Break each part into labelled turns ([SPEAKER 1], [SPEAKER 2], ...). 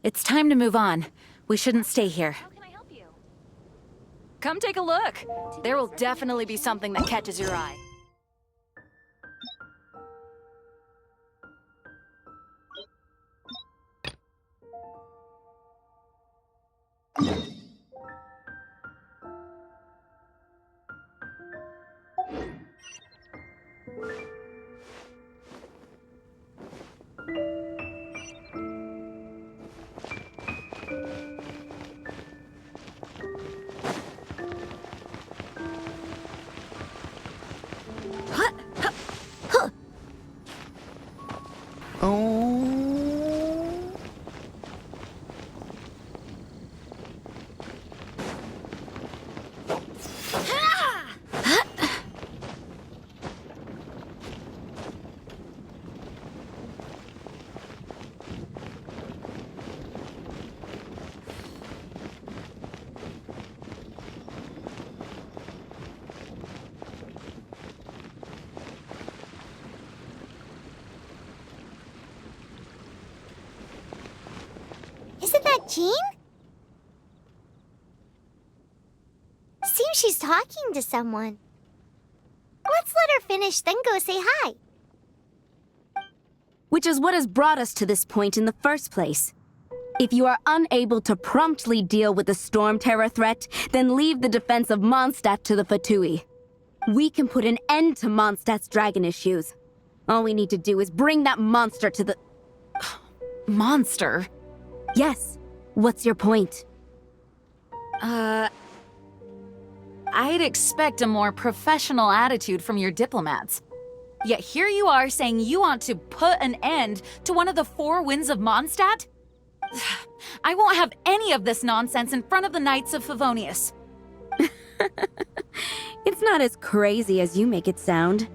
[SPEAKER 1] It's time to move on. We shouldn't stay here.
[SPEAKER 2] How can I help you?
[SPEAKER 3] Come take a look. There will definitely be something that catches your eye.
[SPEAKER 4] Isn't that Jean? Seems she's talking to someone. Let's let her finish, then go say hi.
[SPEAKER 5] Which is what has brought us to this point in the first place. If you are unable to promptly deal with the Storm Terror threat, then leave the defense of Mondstadt to the Fatui. We can put an end to Mondstadt's dragon issues. All we need to do is bring that monster to the...
[SPEAKER 1] Monster?
[SPEAKER 5] Yes. What's your point?
[SPEAKER 1] I'd expect a more professional attitude from your diplomats. Yet here you are saying you want to put an end to one of the four winds of Mondstadt? I won't have any of this nonsense in front of the Knights of Favonius.
[SPEAKER 5] It's not as crazy as you make it sound.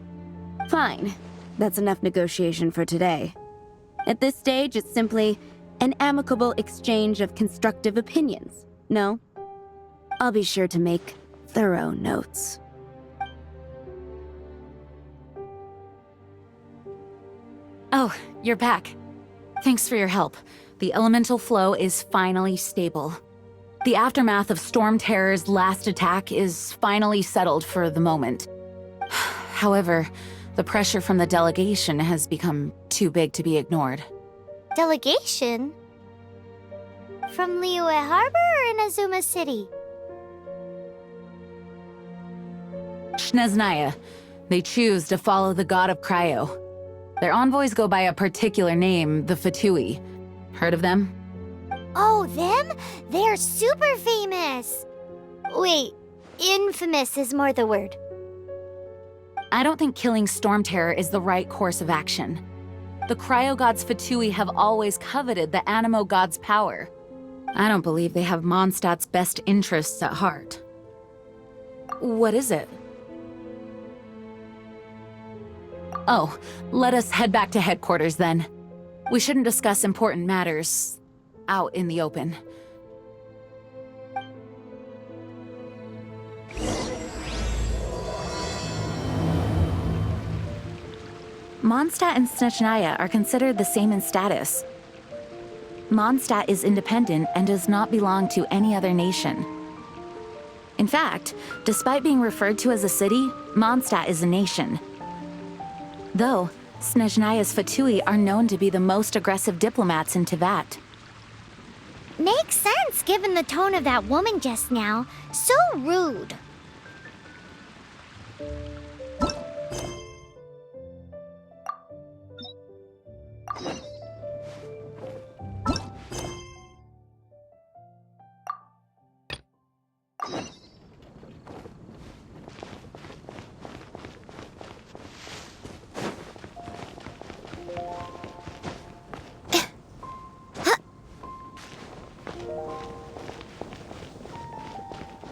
[SPEAKER 5] Fine. That's enough negotiation for today. At this stage, it's simply an amicable exchange of constructive opinions. No? I'll be sure to make thorough notes.
[SPEAKER 1] Oh, you're back. Thanks for your help. The elemental flow is finally stable. The aftermath of Storm Terror's last attack is finally settled for the moment. However, the pressure from the delegation has become too big to be ignored.
[SPEAKER 4] Delegation? From Liyue Harbor or Inazuma City?
[SPEAKER 1] Snezhnaya. They choose to follow the god of Cryo. Their envoys go by a particular name, the Fatui. Heard of them?
[SPEAKER 4] Oh, them? They're super famous! Wait, infamous is more the word.
[SPEAKER 1] I don't think killing Storm Terror is the right course of action. The Cryo God's Fatui have always coveted the Animo God's power. I don't believe they have Mondstadt's best interests at heart. What is it? Oh, let us head back to headquarters then. We shouldn't discuss important matters out in the open. Mondstadt and Snezhnaya are considered the same in status. Mondstadt is independent and does not belong to any other nation. In fact, despite being referred to as a city, Mondstadt is a nation. Though, Snezhnaya's Fatui are known to be the most aggressive diplomats in Teyvat.
[SPEAKER 4] Makes sense given the tone of that woman just now. So rude.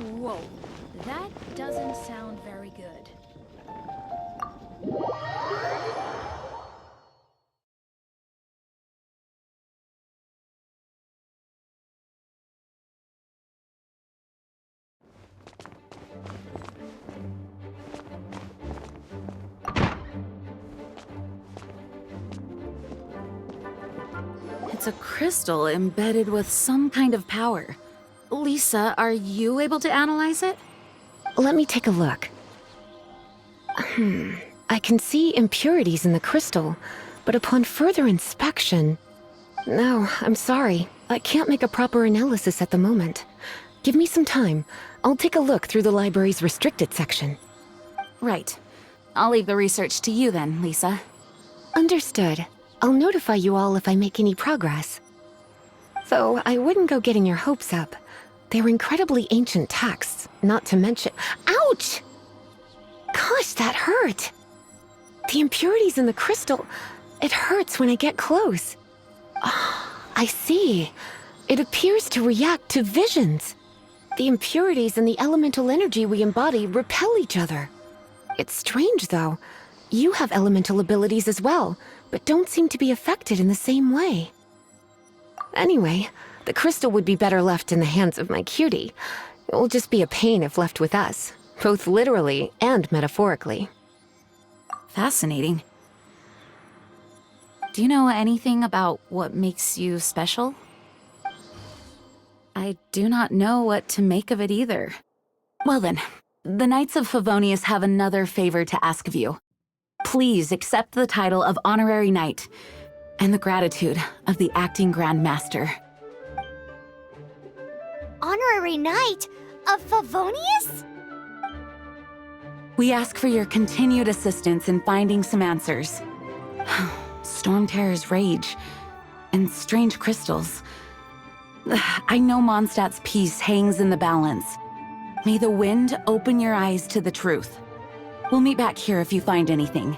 [SPEAKER 2] Whoa, that doesn't sound very good.
[SPEAKER 1] It's a crystal embedded with some kind of power. Lisa, are you able to analyze it?
[SPEAKER 6] Let me take a look. I can see impurities in the crystal, but upon further inspection... No, I'm sorry. I can't make a proper analysis at the moment. Give me some time. I'll take a look through the library's restricted section.
[SPEAKER 1] Right. I'll leave the research to you then, Lisa.
[SPEAKER 6] Understood. I'll notify you all if I make any progress. Though I wouldn't go getting your hopes up. They're incredibly ancient texts, not to mention— Ouch! Gosh, that hurt! The impurities in the crystal— it hurts when I get close. I see. It appears to react to visions. The impurities and the elemental energy we embody repel each other. It's strange, though. You have elemental abilities as well, but don't seem to be affected in the same way. Anyway, the crystal would be better left in the hands of my cutie. It will just be a pain if left with us, both literally and metaphorically.
[SPEAKER 1] Fascinating. Do you know anything about what makes you special? I do not know what to make of it either. Well then, the Knights of Favonius have another favor to ask of you. Please accept the title of Honorary Knight and the gratitude of the Acting Grand Master.
[SPEAKER 4] Honorary Knight of Favonius?
[SPEAKER 1] We ask for your continued assistance in finding some answers. Storm Terror's rage and strange crystals. I know Mondstadt's peace hangs in the balance. May the wind open your eyes to the truth. We'll meet back here if you find anything.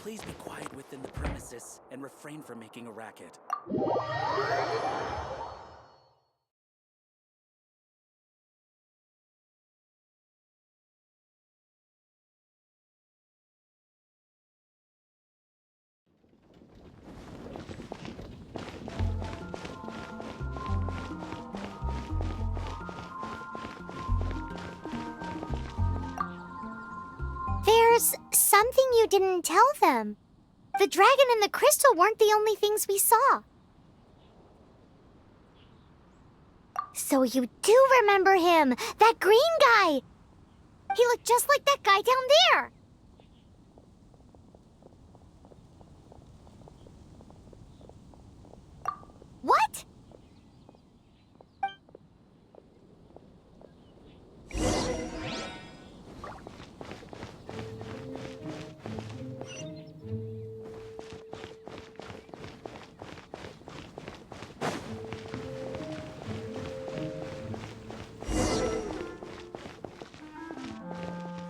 [SPEAKER 7] Please be quiet within the premises and refrain from making a racket.
[SPEAKER 4] There's something you didn't tell them. The dragon and the crystal weren't the only things we saw. So you do remember him, that green guy! He looked just like that guy down there! What?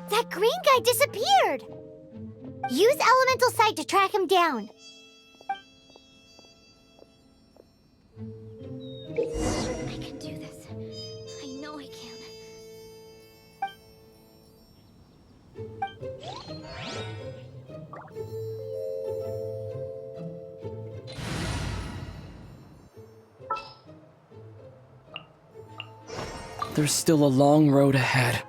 [SPEAKER 4] That green guy disappeared! Use Elemental Sight to track him down. I can do this. I know I can.
[SPEAKER 7] There's still a long road ahead.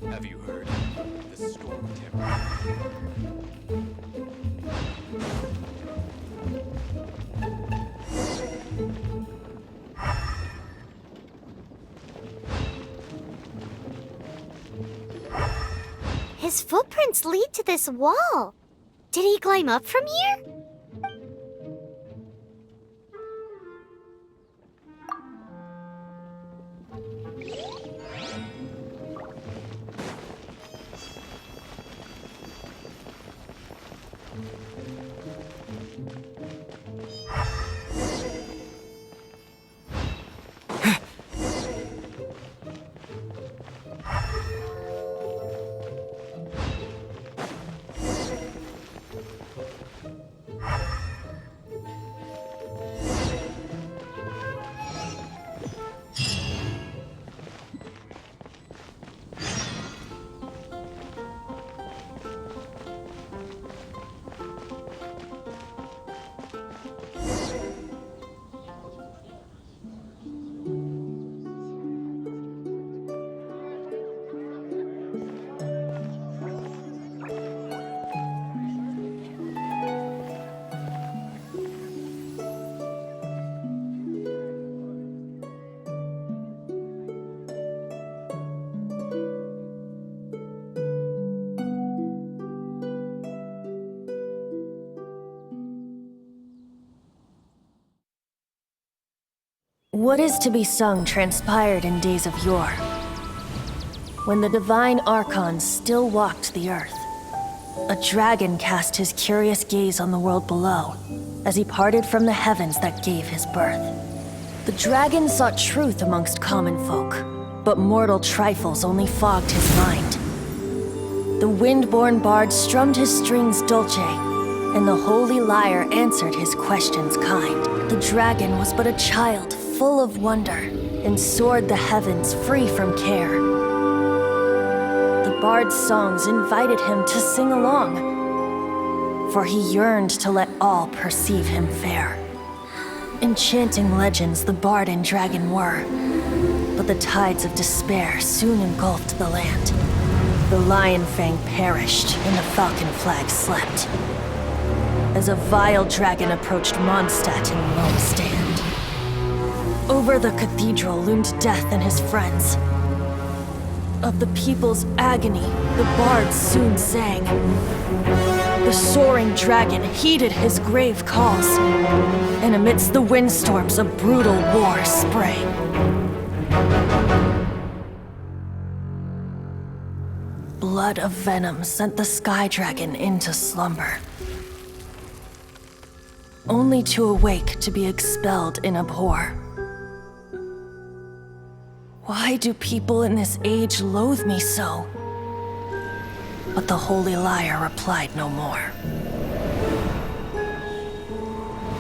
[SPEAKER 7] Have you heard? The storm terror.
[SPEAKER 4] His footprints lead to this wall. Did he climb up from here?
[SPEAKER 8] What is to be sung transpired in days of yore, when the divine Archon still walked the earth. A dragon cast his curious gaze on the world below, as he parted from the heavens that gave his birth. The dragon sought truth amongst common folk, but mortal trifles only fogged his mind. The wind-born bard strummed his strings dulce, and the holy lyre answered his questions kind. The dragon was but a child, full of wonder, and soared the heavens free from care. The bard's songs invited him to sing along, for he yearned to let all perceive him fair. Enchanting legends the bard and dragon were, but the tides of despair soon engulfed the land. The lion fang perished, and the falcon flag slept, as a vile dragon approached Mondstadt in lone stand. Over the cathedral loomed death and his friends. Of the people's agony, the bard soon sang. The soaring dragon heeded his grave calls, and amidst the windstorms a brutal war sprang. Blood of venom sent the sky dragon into slumber, only to awake to be expelled in abhor. Why do people in this age loathe me so? But the holy lyre replied no more.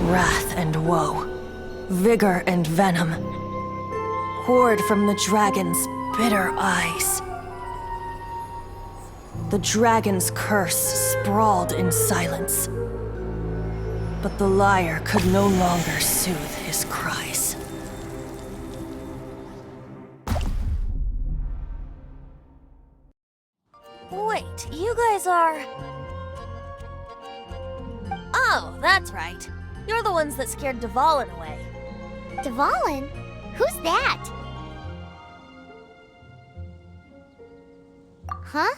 [SPEAKER 8] Wrath and woe, vigor and venom, poured from the dragon's bitter eyes. The dragon's curse sprawled in silence, but the lyre could no longer soothe his cries. Wait, you guys are... Oh, that's right. You're the ones that scared Dvalin away.
[SPEAKER 4] Dvalin? Who's that? Huh?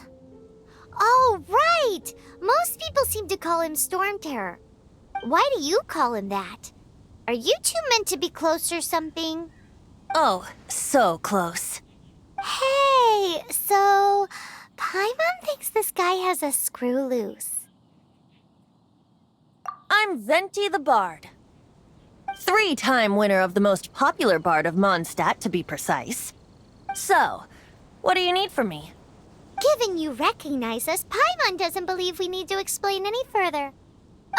[SPEAKER 4] Oh, right! Most people seem to call him Storm Terror. Why do you call him that? Are you two meant to be close or something?
[SPEAKER 8] Oh, so close.
[SPEAKER 4] Hey, so... Paimon thinks this guy has a screw loose.
[SPEAKER 8] I'm Venti the Bard. 3-time winner of the most popular bard of Mondstadt, to be precise. So, what do you need from me?
[SPEAKER 4] Given you recognize us, Paimon doesn't believe we need to explain any further.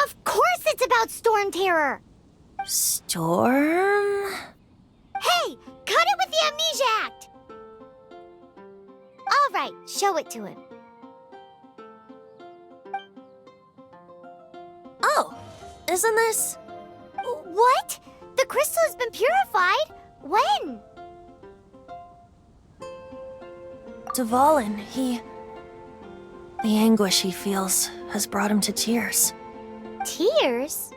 [SPEAKER 4] Of course it's about Storm Terror!
[SPEAKER 8] Storm?
[SPEAKER 4] Hey, cut it with the Amnesia Act! All right, show it to him.
[SPEAKER 8] Oh, isn't this...
[SPEAKER 4] What? The crystal has been purified? When?
[SPEAKER 8] Dvalin, the anguish he feels has brought him to tears.
[SPEAKER 4] Tears?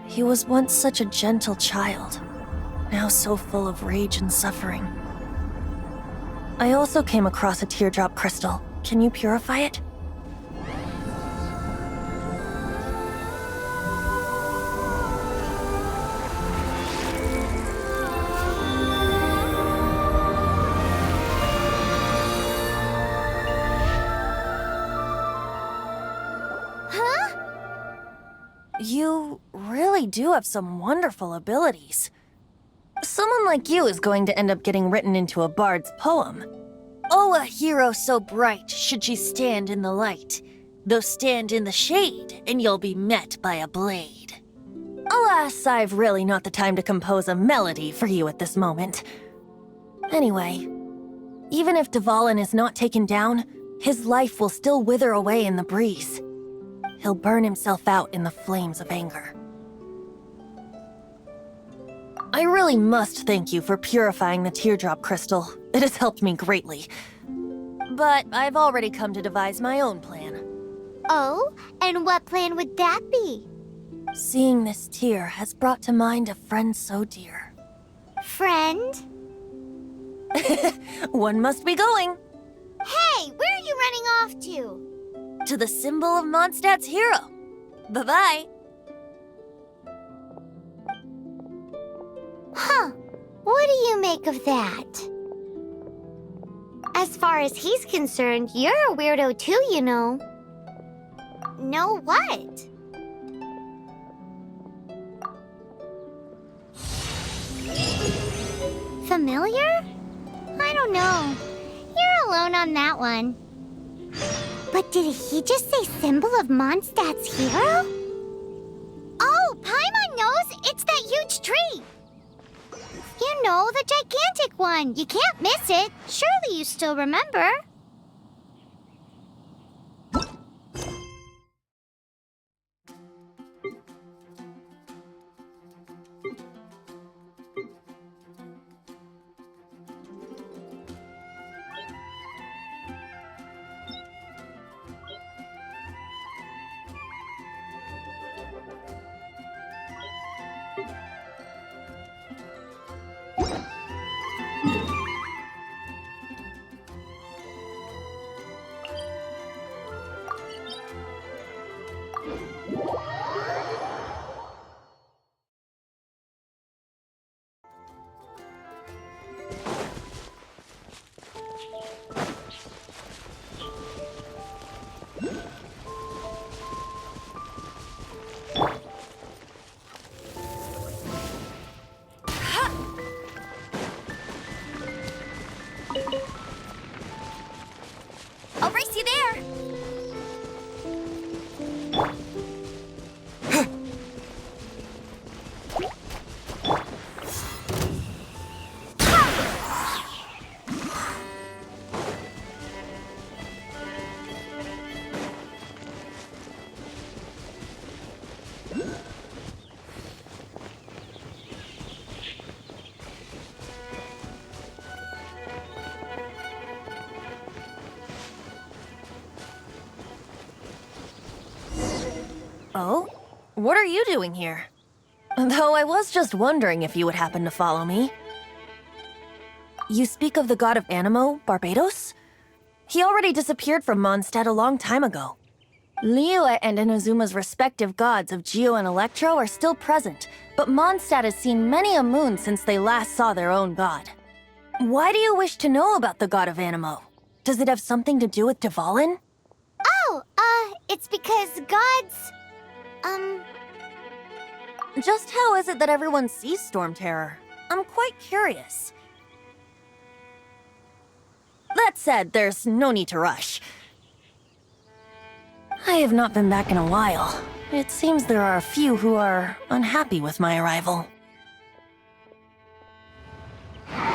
[SPEAKER 8] He was once such a gentle child, now so full of rage and suffering. I also came across a teardrop crystal. Can you purify it? You really do have some wonderful abilities. Someone like you is going to end up getting written into a bard's poem. Oh, a hero so bright should she stand in the light. Though stand in the shade, and you'll be met by a blade. Alas, I've really not the time to compose a melody for you at this moment. Anyway, even if Dvalin is not taken down, his life will still wither away in the breeze. He'll burn himself out in the flames of anger. I really must thank you for purifying the teardrop crystal. It has helped me greatly. But I've already come to devise my own plan.
[SPEAKER 4] Oh, and what plan would that be?
[SPEAKER 8] Seeing this tear has brought to mind a friend so dear.
[SPEAKER 4] Friend?
[SPEAKER 8] One must be going.
[SPEAKER 4] Hey, where are you running off to?
[SPEAKER 8] To the symbol of Mondstadt's hero. Bye-bye.
[SPEAKER 4] Huh. What do you make of that? As far as he's concerned, you're a weirdo too, you know. Know what? Familiar? I don't know. You're alone on that one. But did he just say symbol of Mondstadt's hero? Oh, Paimon knows! It's that huge tree! You know, the gigantic one. You can't miss it. Surely you still remember.
[SPEAKER 3] I'll race you there!
[SPEAKER 8] Oh? What are you doing here? Though I was just wondering if you would happen to follow me. You speak of the god of Animo, Barbados? He already disappeared from Mondstadt a long time ago. Liyue and Inazuma's respective gods of Geo and Electro are still present, but Mondstadt has seen many a moon since they last saw their own god. Why do you wish to know about the god of Animo? Does it have something to do with Dvalin?
[SPEAKER 4] Oh, it's because gods...
[SPEAKER 8] Just how is it that everyone sees Storm Terror? I'm quite curious. That said, there's no need to rush. I have not been back in a while. It seems there are a few who are unhappy with my arrival.
[SPEAKER 4] Open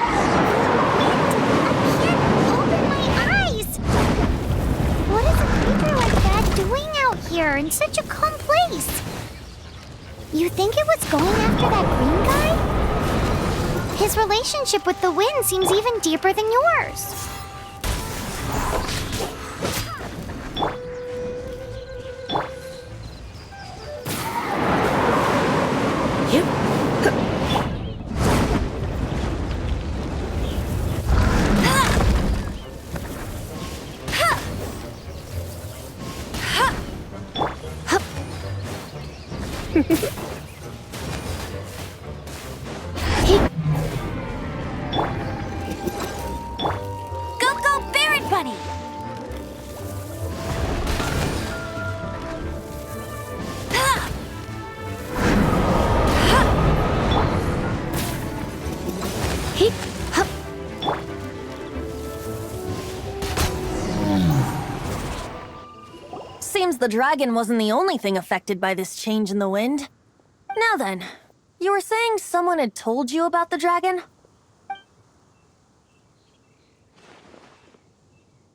[SPEAKER 4] my eyes! What is a creature like that doing out here in such a calm place? You think it was going after that green guy? His relationship with the wind seems even deeper than yours.
[SPEAKER 8] seems the dragon wasn't the only thing affected by this change in the wind. Now then, you were saying someone had told you about the dragon?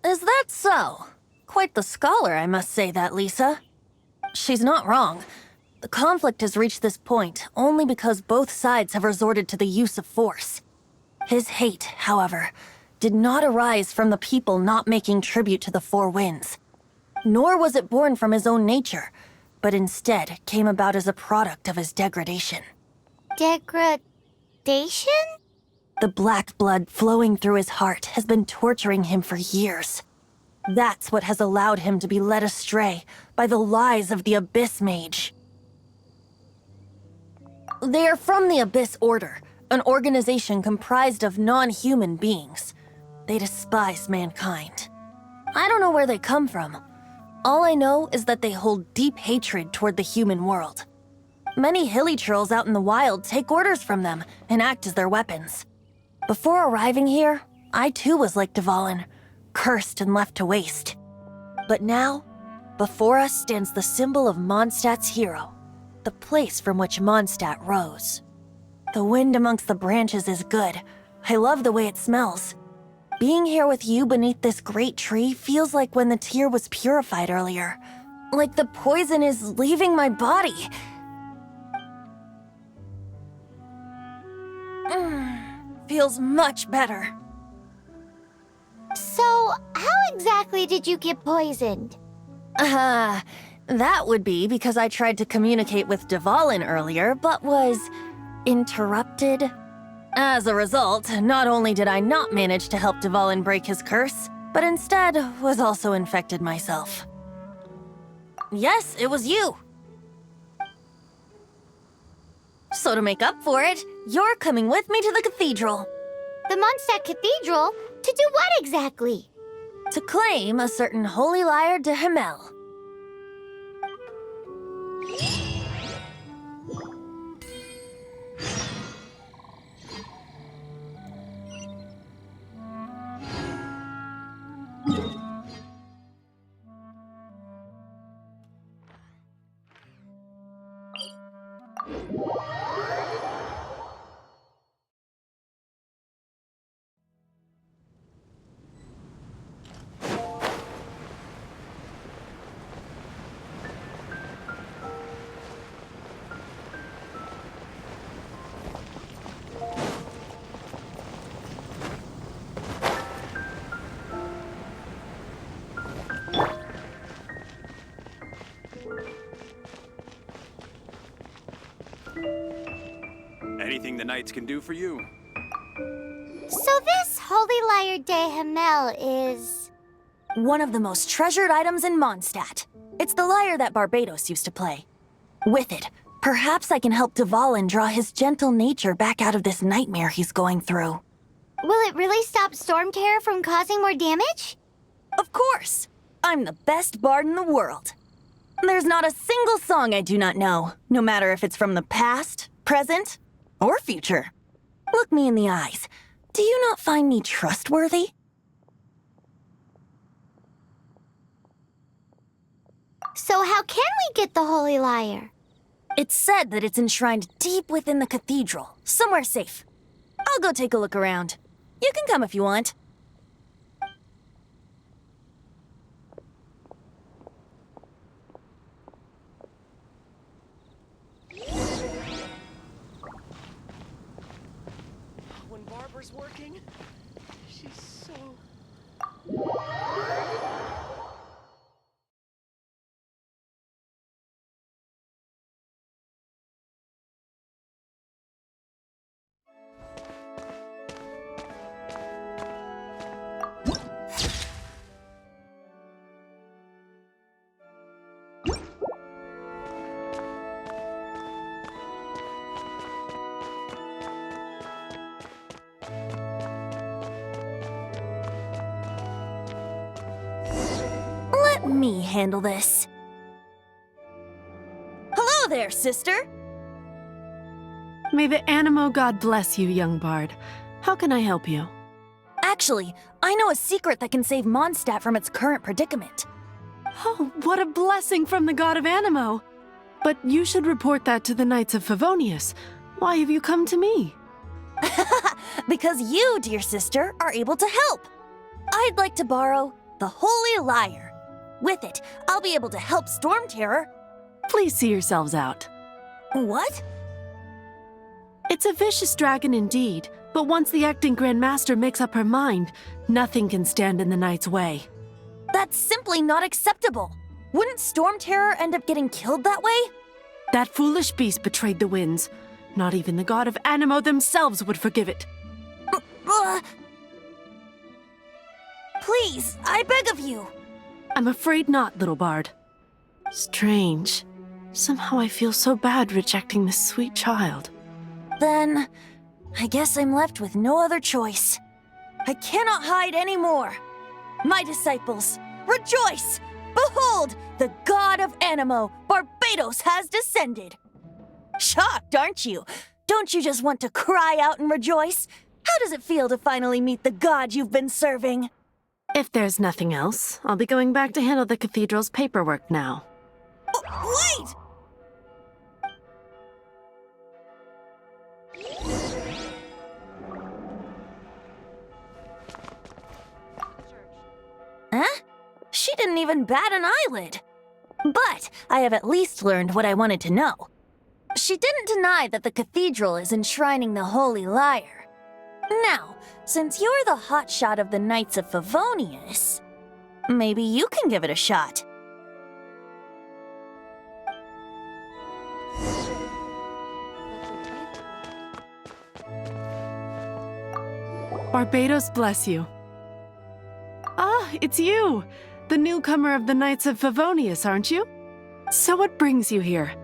[SPEAKER 8] Is that so? Quite the scholar, I must say that, Lisa. She's not wrong. The conflict has reached this point only because both sides have resorted to the use of force. His hate, however, did not arise from the people not making tribute to the Four Winds. Nor was it born from his own nature, but instead came about as a product of his degradation.
[SPEAKER 4] Degradation?
[SPEAKER 8] The black blood flowing through his heart has been torturing him for years. That's what has allowed him to be led astray by the lies of the Abyss Mage. They are from the Abyss Order, an organization comprised of non-human beings. They despise mankind. I don't know where they come from. All I know is that they hold deep hatred toward the human world. Many hilly trolls out in the wild take orders from them and act as their weapons. Before arriving here, I too was like Dvalin, cursed and left to waste. But now, before us stands the symbol of Mondstadt's hero, the place from which Mondstadt rose. The wind amongst the branches is good. I love the way it smells. Being here with you beneath this great tree feels like when the tear was purified earlier. Like the poison is leaving my body. Feels much better.
[SPEAKER 4] So, how exactly did you get poisoned?
[SPEAKER 8] That would be because I tried to communicate with Dvalin earlier, but was interrupted. As a result, not only did I not manage to help Dvalin break his curse, but instead was also infected myself. Yes, it was you. So to make up for it, you're coming with me to the cathedral.
[SPEAKER 4] The Mondstadt Cathedral? To do what exactly?
[SPEAKER 8] To claim a certain holy lyre de Himmel.
[SPEAKER 9] Anything the Knights can do for you?
[SPEAKER 4] So this Holy Lyre de Himmel is...
[SPEAKER 8] one of the most treasured items in Mondstadt. It's the lyre that Barbados used to play. With it, perhaps I can help Dvalin draw his gentle nature back out of this nightmare he's going through.
[SPEAKER 4] Will it really stop Storm Terror from causing more damage?
[SPEAKER 8] Of course! I'm the best bard in the world. There's not a single song I do not know, no matter if it's from the past, present, or future. Look me in the eyes. Do you not find me trustworthy?
[SPEAKER 4] So how can we get the Holy Lyre?
[SPEAKER 8] It's said that it's enshrined deep within the cathedral, somewhere safe. I'll go take a look around. You can come if you want.
[SPEAKER 7] When Barbara's working, she's so...
[SPEAKER 8] Let me handle this. Hello there, sister!
[SPEAKER 10] May the Animo God bless you, young bard. How can I help you?
[SPEAKER 8] Actually, I know a secret that can save Mondstadt from its current predicament.
[SPEAKER 10] Oh, what a blessing from the god of Animo! But you should report that to the Knights of Favonius. Why have you come to me?
[SPEAKER 11] Because you, dear sister, are able to help. I'd like to borrow the Holy Lyre. With it, I'll be able to help Storm Terror.
[SPEAKER 10] Please see yourselves out.
[SPEAKER 11] What?
[SPEAKER 10] It's a vicious dragon indeed, but once the acting Grand Master makes up her mind, nothing can stand in the Knight's way.
[SPEAKER 11] That's simply not acceptable. Wouldn't Storm Terror end up getting killed that way?
[SPEAKER 10] That foolish beast betrayed the winds. Not even the god of Animo themselves would forgive it.
[SPEAKER 11] Please, I beg of you.
[SPEAKER 10] I'm afraid not, little bard. Strange. Somehow I feel so bad rejecting this sweet child.
[SPEAKER 11] Then, I guess I'm left with no other choice. I cannot hide anymore. My disciples, rejoice! Behold, the god of Animo, Barbados, has descended. Shocked, aren't you? Don't you just want to cry out and rejoice? How does it feel to finally meet the god you've been serving?
[SPEAKER 10] If there's nothing else, I'll be going back to handle the cathedral's paperwork now.
[SPEAKER 11] Oh, wait! Huh? She didn't even bat an eyelid. But I have at least learned what I wanted to know. She didn't deny that the cathedral is enshrining the Holy Lyre. Now, since you're the hotshot of the Knights of Favonius, maybe you can give it a shot.
[SPEAKER 10] Barbados bless you. Ah, it's you! The newcomer of the Knights of Favonius, aren't you? So what brings you here?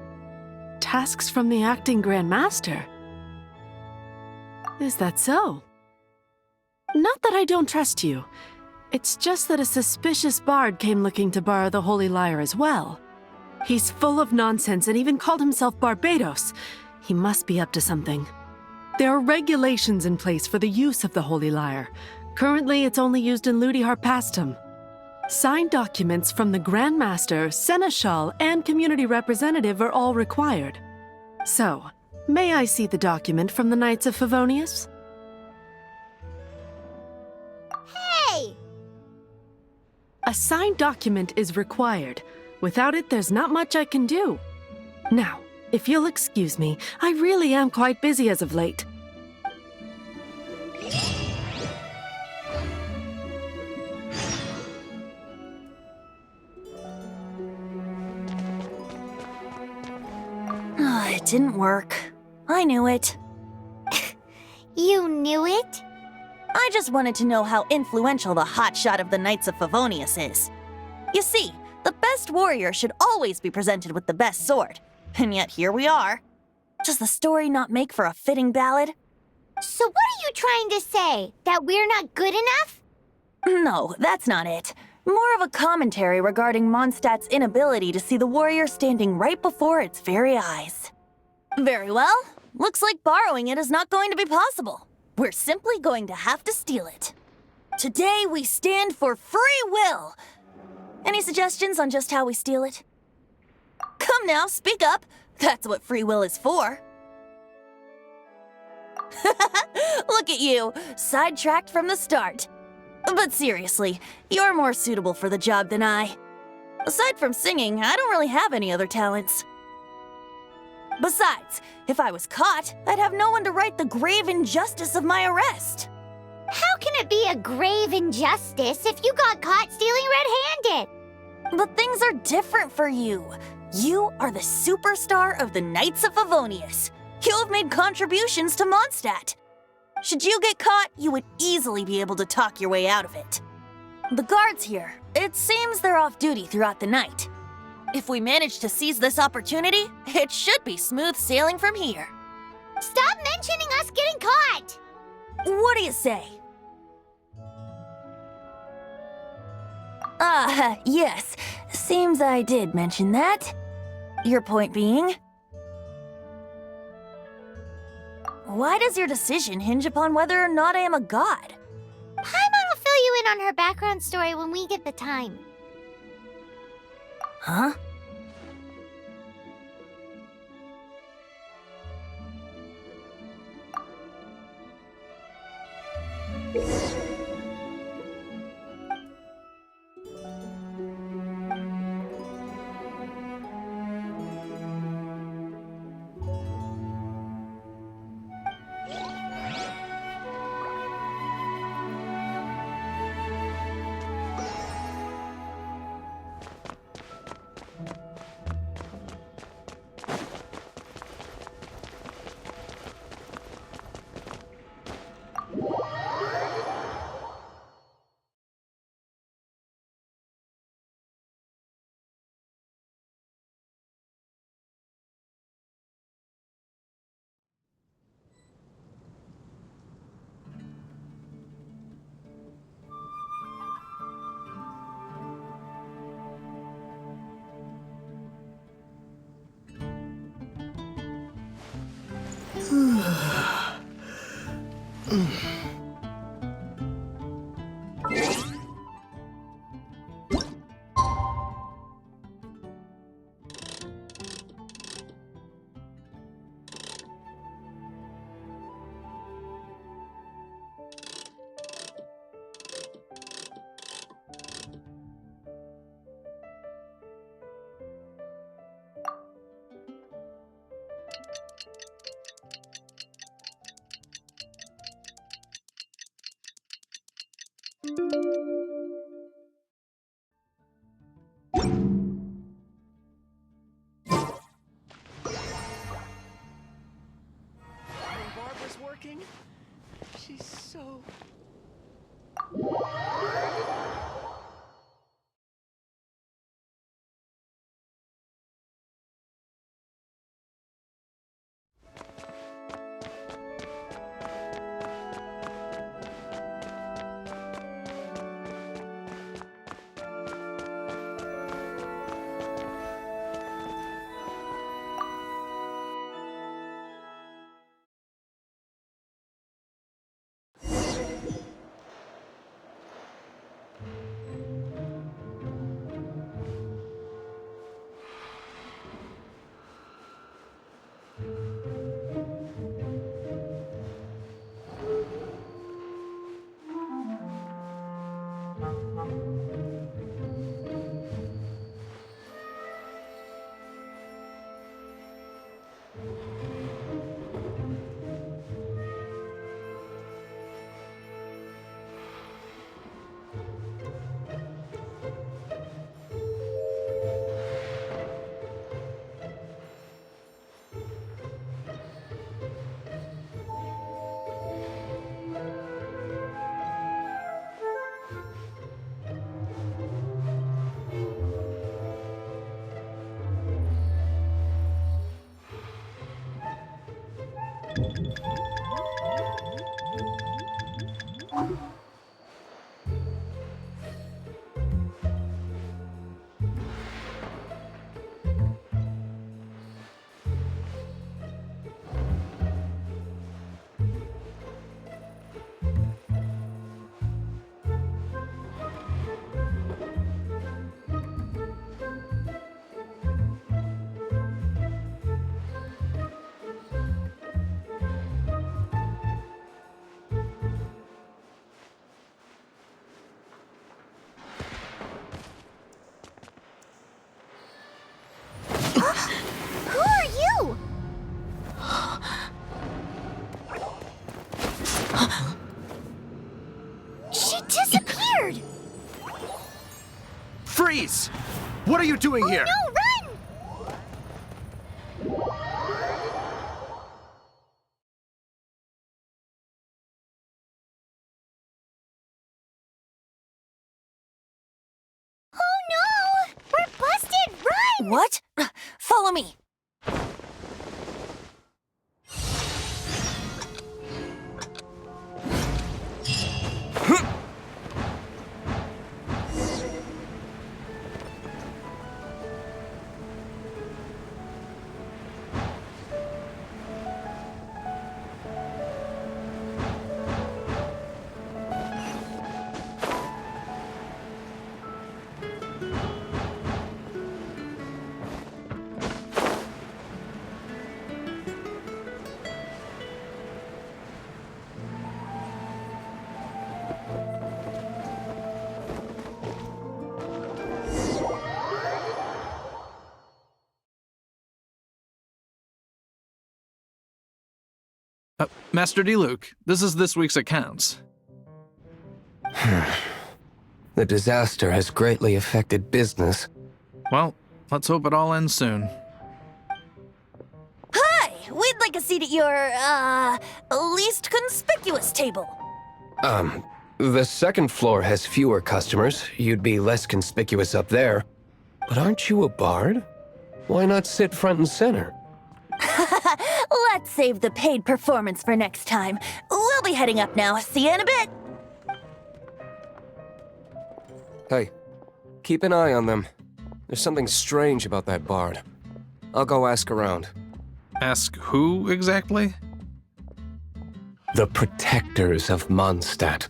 [SPEAKER 10] Tasks from the acting Grand Master? Is that so? Not that I don't trust you. It's just that a suspicious bard came looking to borrow the Holy Lyre as well. He's full of nonsense and even called himself Barbados. He must be up to something. There are regulations in place for the use of the Holy Lyre. Currently, it's only used in Ludi Harpastum. Signed documents from the Grand Master, Seneschal, and Community Representative are all required. So, may I see the document from the Knights of Favonius?
[SPEAKER 4] Hey!
[SPEAKER 10] A signed document is required. Without it, there's not much I can do. Now, if you'll excuse me, I really am quite busy as of late.
[SPEAKER 11] It didn't work. I knew it.
[SPEAKER 4] You knew it?
[SPEAKER 11] I just wanted to know how influential the hotshot of the Knights of Favonius is. You see, the best warrior should always be presented with the best sword. And yet here we are. Does the story not make for a fitting ballad?
[SPEAKER 4] So what are you trying to say? That we're not good enough?
[SPEAKER 11] No, that's not it. More of a commentary regarding Mondstadt's inability to see the warrior standing right before its very eyes. Very well. Looks like borrowing it is not going to be possible. We're simply going to have to steal it. Today we stand for free will. Any suggestions on just how we steal it? Come now, speak up. That's what free will is for. Look at you, sidetracked from the start. But seriously, you're more suitable for the job than I. Aside from singing, I don't really have any other talents. Besides, if I was caught, I'd have no one to right the grave injustice of my arrest.
[SPEAKER 4] How can it be a grave injustice if you got caught stealing red-handed?
[SPEAKER 11] But things are different for you. You are the superstar of the Knights of Favonius. You have made contributions to Mondstadt. Should you get caught, you would easily be able to talk your way out of it. The guards here, it seems they're off duty throughout the night. If we manage to seize this opportunity, it should be smooth sailing from here.
[SPEAKER 4] Stop mentioning us getting caught!
[SPEAKER 11] What do you say? Yes. Seems I did mention that. Your point being? Why does your decision hinge upon whether or not I am a god?
[SPEAKER 4] Paimon will fill you in on her background story when we get the time.
[SPEAKER 11] Huh?
[SPEAKER 10] Barbara's working. She's so...
[SPEAKER 4] Who are you? She disappeared!
[SPEAKER 12] Freeze! What are you doing here?
[SPEAKER 4] No, run! Oh no! We're busted! Run!
[SPEAKER 11] What? Follow me.
[SPEAKER 13] Master Diluc, this is this week's accounts.
[SPEAKER 14] The disaster has greatly affected business.
[SPEAKER 13] Well, let's hope it all ends soon.
[SPEAKER 11] Hi! We'd like a seat at your, least conspicuous table.
[SPEAKER 14] The second floor has fewer customers. You'd be less conspicuous up there. But aren't you a bard? Why not sit front and center?
[SPEAKER 11] Let's save the paid performance for next time. We'll be heading up now. See you in a bit.
[SPEAKER 14] Hey, keep an eye on them. There's something strange about that bard. I'll go ask around.
[SPEAKER 13] Ask who exactly?
[SPEAKER 14] The protectors of Mondstadt.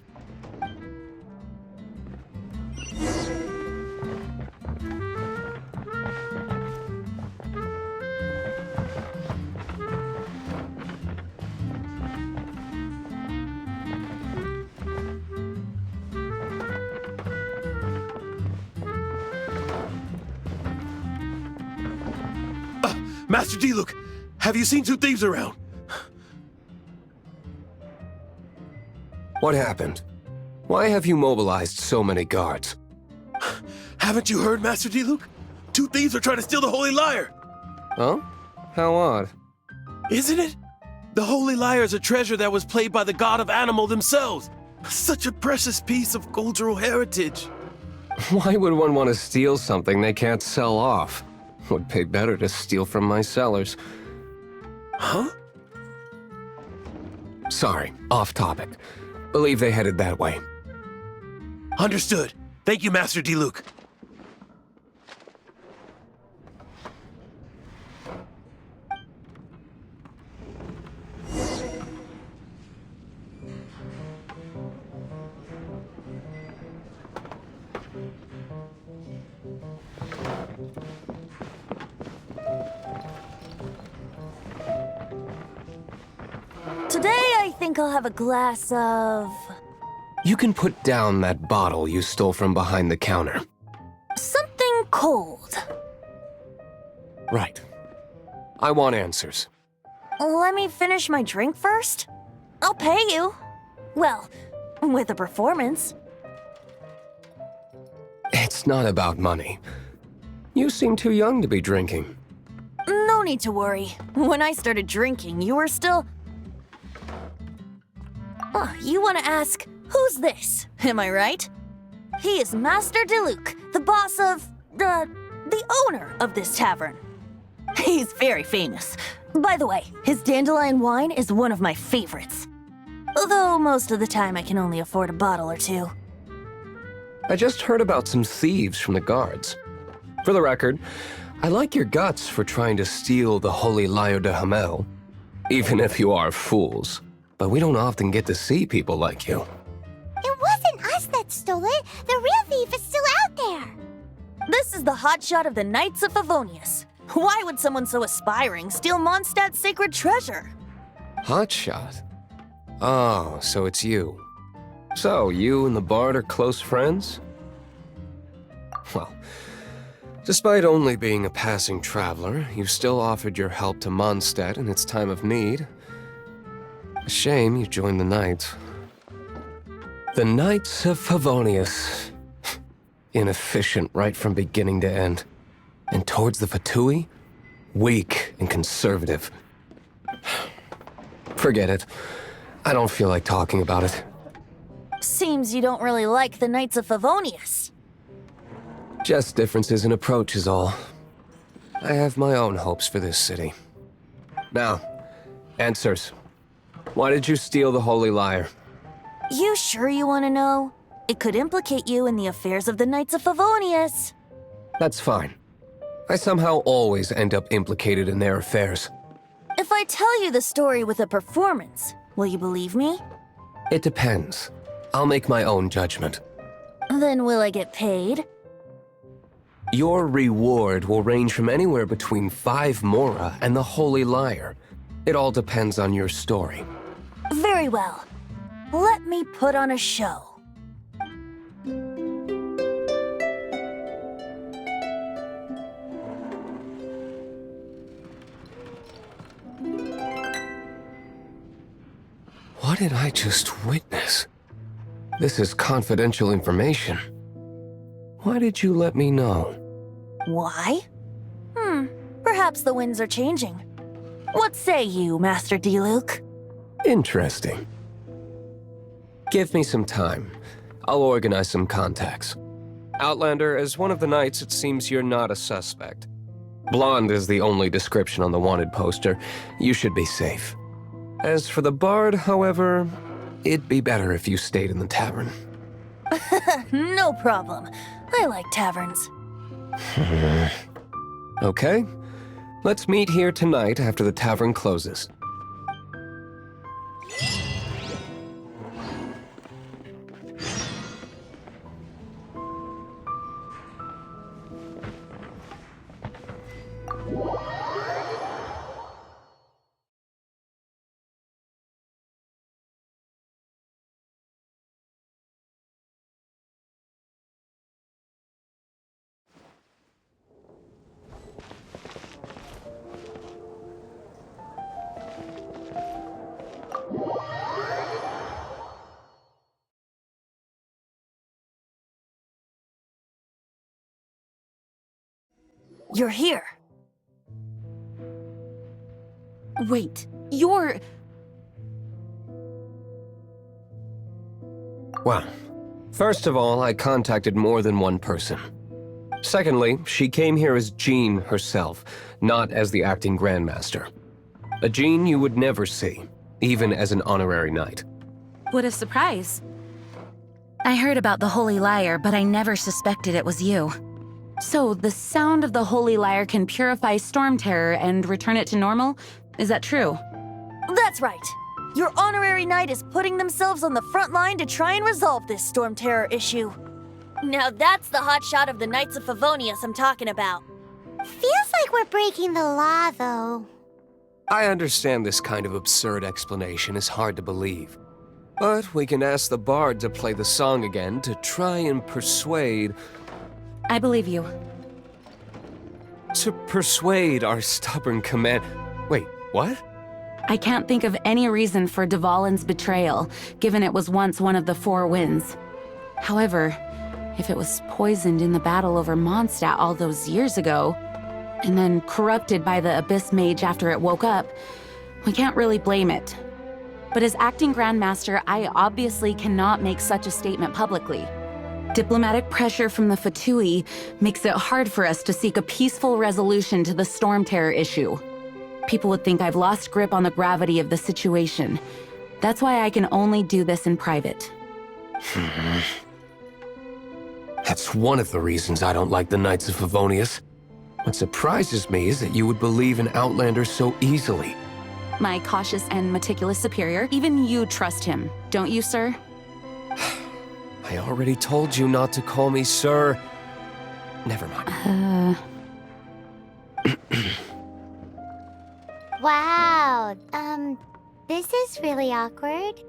[SPEAKER 12] Master Diluc, have you seen two thieves around?
[SPEAKER 14] What happened? Why have you mobilized so many guards?
[SPEAKER 12] Haven't you heard, Master Diluc? Two thieves are trying to steal the Holy Lyre!
[SPEAKER 14] Huh? How odd.
[SPEAKER 12] Isn't it? The Holy Lyre is a treasure that was played by the god of animal themselves. Such a precious piece of cultural heritage.
[SPEAKER 14] Why would one want to steal something they can't sell off? Would pay better to steal from my sellers.
[SPEAKER 12] Huh?
[SPEAKER 14] Sorry, off topic. Believe they headed that way.
[SPEAKER 12] Understood. Thank you, Master Diluc.
[SPEAKER 11] Today, I think I'll have a glass of...
[SPEAKER 14] You can put down that bottle you stole from behind the counter.
[SPEAKER 11] something cold.
[SPEAKER 14] Right. I want answers.
[SPEAKER 11] Let me finish my drink first. I'll pay you. Well, with a performance.
[SPEAKER 14] It's not about money. You seem too young to be drinking.
[SPEAKER 11] No need to worry. When I started drinking, you were still... Oh, you want to ask, who's this? Am I right? He is Master Diluc, the boss of... the owner of this tavern. He's very famous. By the way, his dandelion wine is one of my favorites. Although most of the time I can only afford a bottle or two.
[SPEAKER 14] I just heard about some thieves from the guards. For the record, I like your guts for trying to steal the Holy Lyre de Hamel. Even if you are fools. But we don't often get to see people like you.
[SPEAKER 4] It wasn't us that stole it. The real thief is still out there.
[SPEAKER 11] This is the hotshot of the Knights of Favonius. Why would someone so aspiring steal Mondstadt's sacred treasure?
[SPEAKER 14] Hotshot? Oh, so it's you. So, you and the Bard are close friends? Well, despite only being a passing traveler, you still offered your help to Mondstadt in its time of need. A shame you joined the Knights. The Knights of Favonius. Inefficient right from beginning to end. And towards the Fatui, weak and conservative. Forget it. I don't feel like talking about it.
[SPEAKER 11] Seems you don't really like the Knights of Favonius.
[SPEAKER 14] Just differences in approach is all. I have my own hopes for this city. Now, answers. Why did you steal the Holy Lyre?
[SPEAKER 11] You sure you want to know? It could implicate you in the affairs of the Knights of Favonius.
[SPEAKER 14] That's fine. I somehow always end up implicated in their affairs.
[SPEAKER 11] If I tell you the story with a performance, will you believe me?
[SPEAKER 14] It depends. I'll make my own judgment.
[SPEAKER 11] Then will I get paid?
[SPEAKER 14] Your reward will range from anywhere between 5 mora and the Holy Lyre. It all depends on your story.
[SPEAKER 11] Very well. Let me put on a show.
[SPEAKER 14] What did I just witness? This is confidential information. Why did you let me know?
[SPEAKER 11] Why? Perhaps the winds are changing. What say you, Master Diluc?
[SPEAKER 14] Interesting. Give me some time. I'll organize some contacts. Outlander, as one of the knights, it seems you're not a suspect. Blonde is the only description on the wanted poster. You should be safe. As for the bard, however, it'd be better if you stayed in the tavern.
[SPEAKER 11] No problem. I like taverns.
[SPEAKER 14] Okay. Let's meet here tonight after the tavern closes.
[SPEAKER 11] You're here.
[SPEAKER 1] Wait, you're...
[SPEAKER 14] Well, first of all, I contacted more than one person. Secondly, she came here as Jean herself, not as the acting Grandmaster. A Jean you would never see, even as an honorary knight.
[SPEAKER 1] What a surprise. I heard about the Holy Lyre, but I never suspected it was you. So, the sound of the Holy Lyre can purify Storm Terror and return it to normal? Is that true?
[SPEAKER 11] That's right. Your honorary knight is putting themselves on the front line to try and resolve this Storm Terror issue. Now that's the hotshot of the Knights of Favonius I'm talking about.
[SPEAKER 4] Feels like we're breaking the law, though.
[SPEAKER 14] I understand this kind of absurd explanation is hard to believe. But we can ask the bard to play the song again to try and persuade...
[SPEAKER 1] I believe you.
[SPEAKER 14] To persuade our stubborn command... Wait, what?
[SPEAKER 1] I can't think of any reason for Dvalin's betrayal, given it was once one of the Four Winds. However, if it was poisoned in the battle over Mondstadt all those years ago, and then corrupted by the Abyss Mage after it woke up, we can't really blame it. But as acting Grandmaster, I obviously cannot make such a statement publicly. Diplomatic pressure from the Fatui makes it hard for us to seek a peaceful resolution to the Storm Terror issue. People would think I've lost grip on the gravity of the situation. That's why I can only do this in private.
[SPEAKER 14] That's one of the reasons I don't like the Knights of Favonius. What surprises me is that you would believe in Outlander so easily.
[SPEAKER 1] My cautious and meticulous superior, even you trust him, don't you, sir?
[SPEAKER 14] I already told you not to call me sir. Never mind.
[SPEAKER 4] Wow, this is really awkward.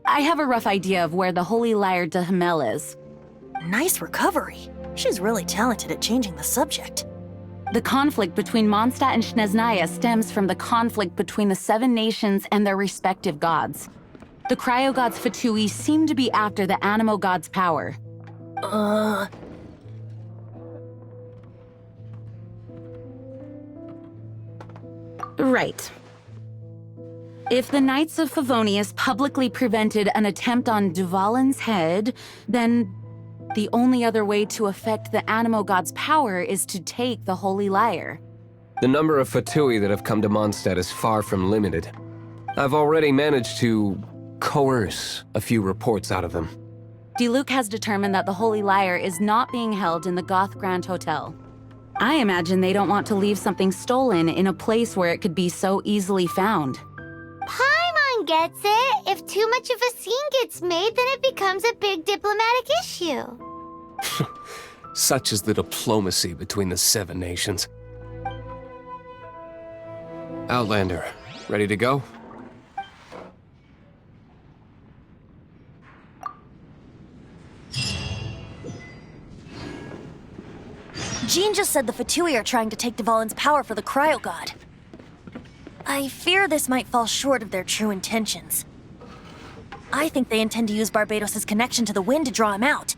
[SPEAKER 1] I have a rough idea of where the Holy Lyre de Hamel is.
[SPEAKER 11] Nice recovery. She's really talented at changing the subject.
[SPEAKER 1] The conflict between Mondstadt and Snezhnaya stems from the conflict between the Seven Nations and their respective gods. The cryo-gods Fatui seem to be after the Animo god's power. Right. If the Knights of Favonius publicly prevented an attempt on Dvalin's head, then the only other way to affect the Animo god's power is to take the Holy Lyre.
[SPEAKER 14] The number of Fatui that have come to Mondstadt is far from limited. I've already managed to coerce a few reports out of them.
[SPEAKER 1] Diluc has determined that the Holy Lyre is not being held in the Goth Grand Hotel. I imagine they don't want to leave something stolen in a place where it could be so easily found.
[SPEAKER 4] Paimon gets it. If too much of a scene gets made, then it becomes a big diplomatic issue.
[SPEAKER 14] Such is the diplomacy between the Seven Nations. Outlander, ready to go?
[SPEAKER 11] Jean just said the Fatui are trying to take Dvalin's power for the Cryo God. I fear this might fall short of their true intentions. I think they intend to use Barbados' connection to the wind to draw him out.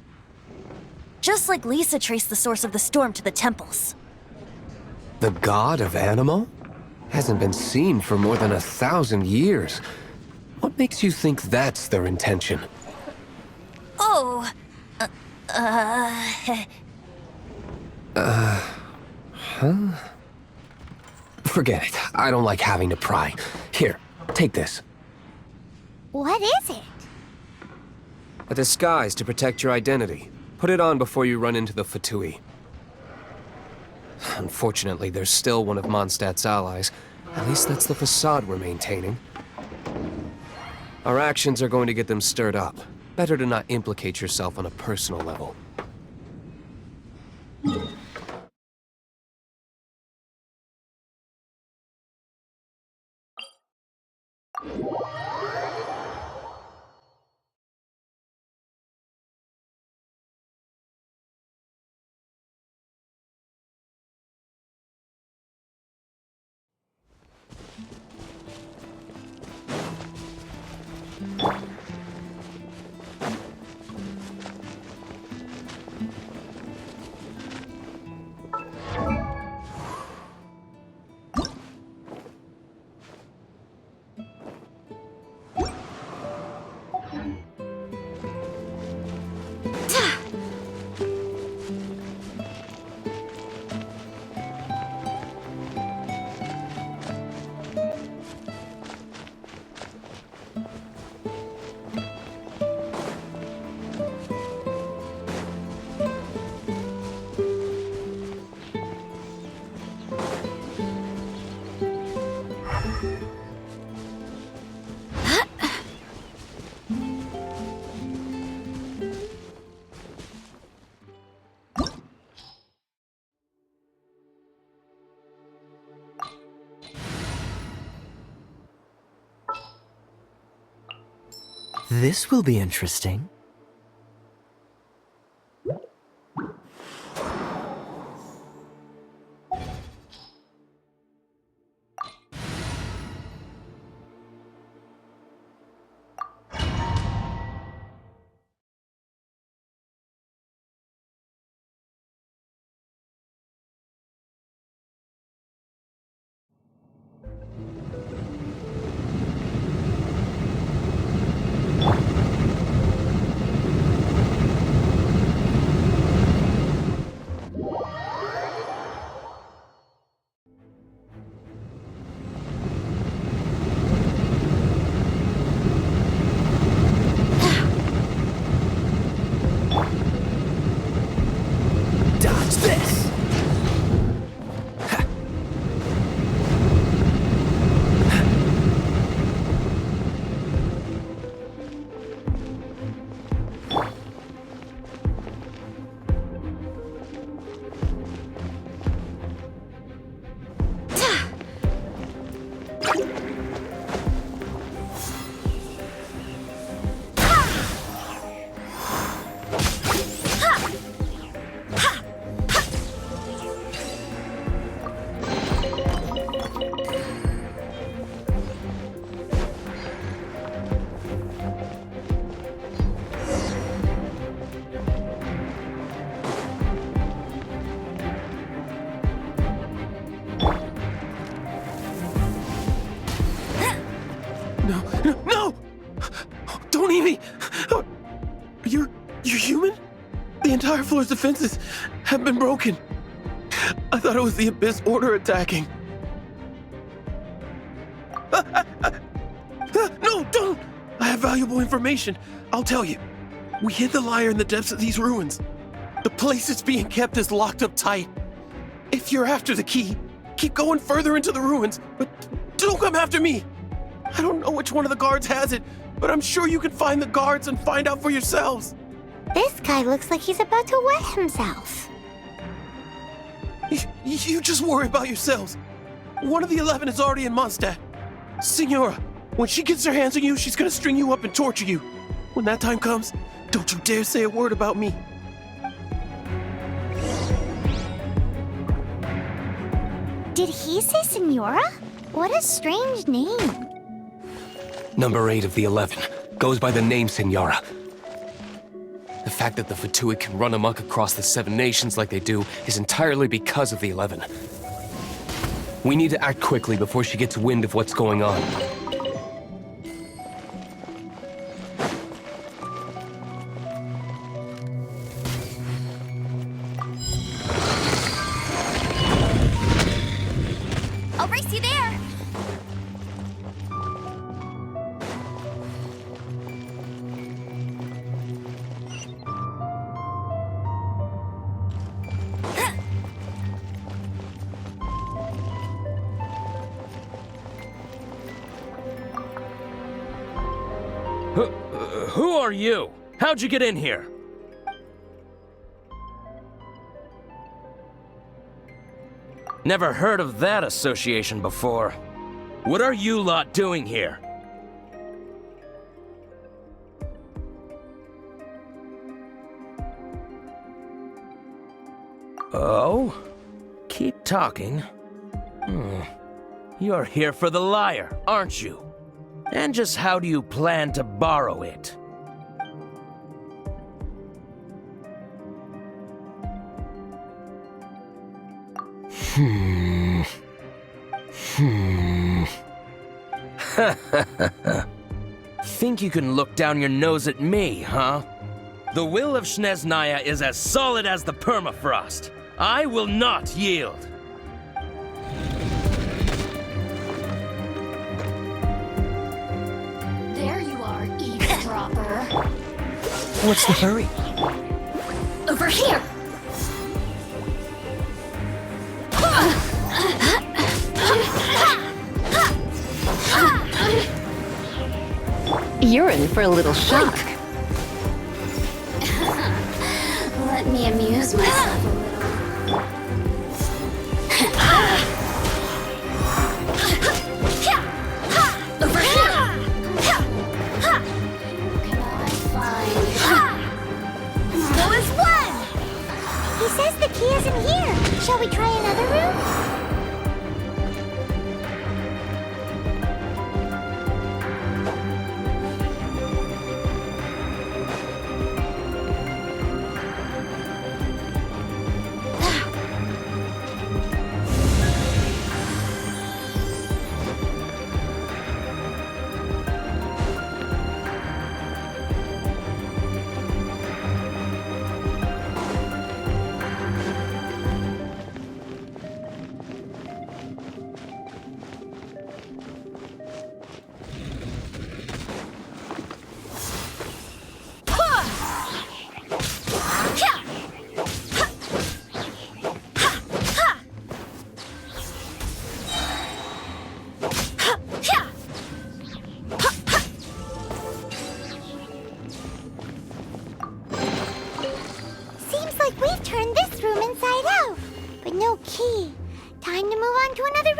[SPEAKER 11] Just like Lisa traced the source of the storm to the temples.
[SPEAKER 14] The god of Animo? Hasn't been seen for more than 1,000 years. What makes you think that's their intention?
[SPEAKER 11] Oh,
[SPEAKER 14] Huh? Forget it. I don't like having to pry. Here, take this.
[SPEAKER 4] What is it?
[SPEAKER 14] A disguise to protect your identity. Put it on before you run into the Fatui. Unfortunately, there's still one of Mondstadt's allies. At least that's the facade we're maintaining. Our actions are going to get them stirred up. Better to not implicate yourself on a personal level.
[SPEAKER 15] This will be interesting.
[SPEAKER 12] No! Don't eat me! You're human? The entire floor's defenses have been broken. I thought it was the Abyss Order attacking. No, don't! I have valuable information. I'll tell you. We hid the lyre in the depths of these ruins. The place it's being kept is locked up tight. If you're after the key, keep going further into the ruins, but don't come after me. I don't know which one of the guards has it, but I'm sure you can find the guards and find out for yourselves.
[SPEAKER 4] This guy looks like he's about to wet himself.
[SPEAKER 12] You just worry about yourselves. One of the 11 is already in Mondstadt. Signora, when she gets her hands on you, she's gonna string you up and torture you. When that time comes, don't you dare say a word about me.
[SPEAKER 4] Did he say Signora? What a strange name.
[SPEAKER 14] Number 8 of the 11. Goes by the name Senora. The fact that the Fatui can run amok across the 7 nations like they do is entirely because of the 11. We need to act quickly before she gets wind of what's going on.
[SPEAKER 4] I'll race you there!
[SPEAKER 16] Who are you? How'd you get in here? Never heard of that association before. What are you lot doing here? Oh? Keep talking. You're here for the lyre, aren't you? And just how do you plan to borrow it? Think you can look down your nose at me, huh? The will of Snezhnaya is as solid as the permafrost. I will not yield.
[SPEAKER 2] There you are, eavesdropper.
[SPEAKER 16] What's the hurry?
[SPEAKER 2] Over here!
[SPEAKER 6] You're in for a little shock.
[SPEAKER 2] Let me amuse myself a little. Over here! Can I find...
[SPEAKER 4] Go as one! He says the key isn't here. Shall we try another room? We've turned this room inside out, but no key. Time to move on to another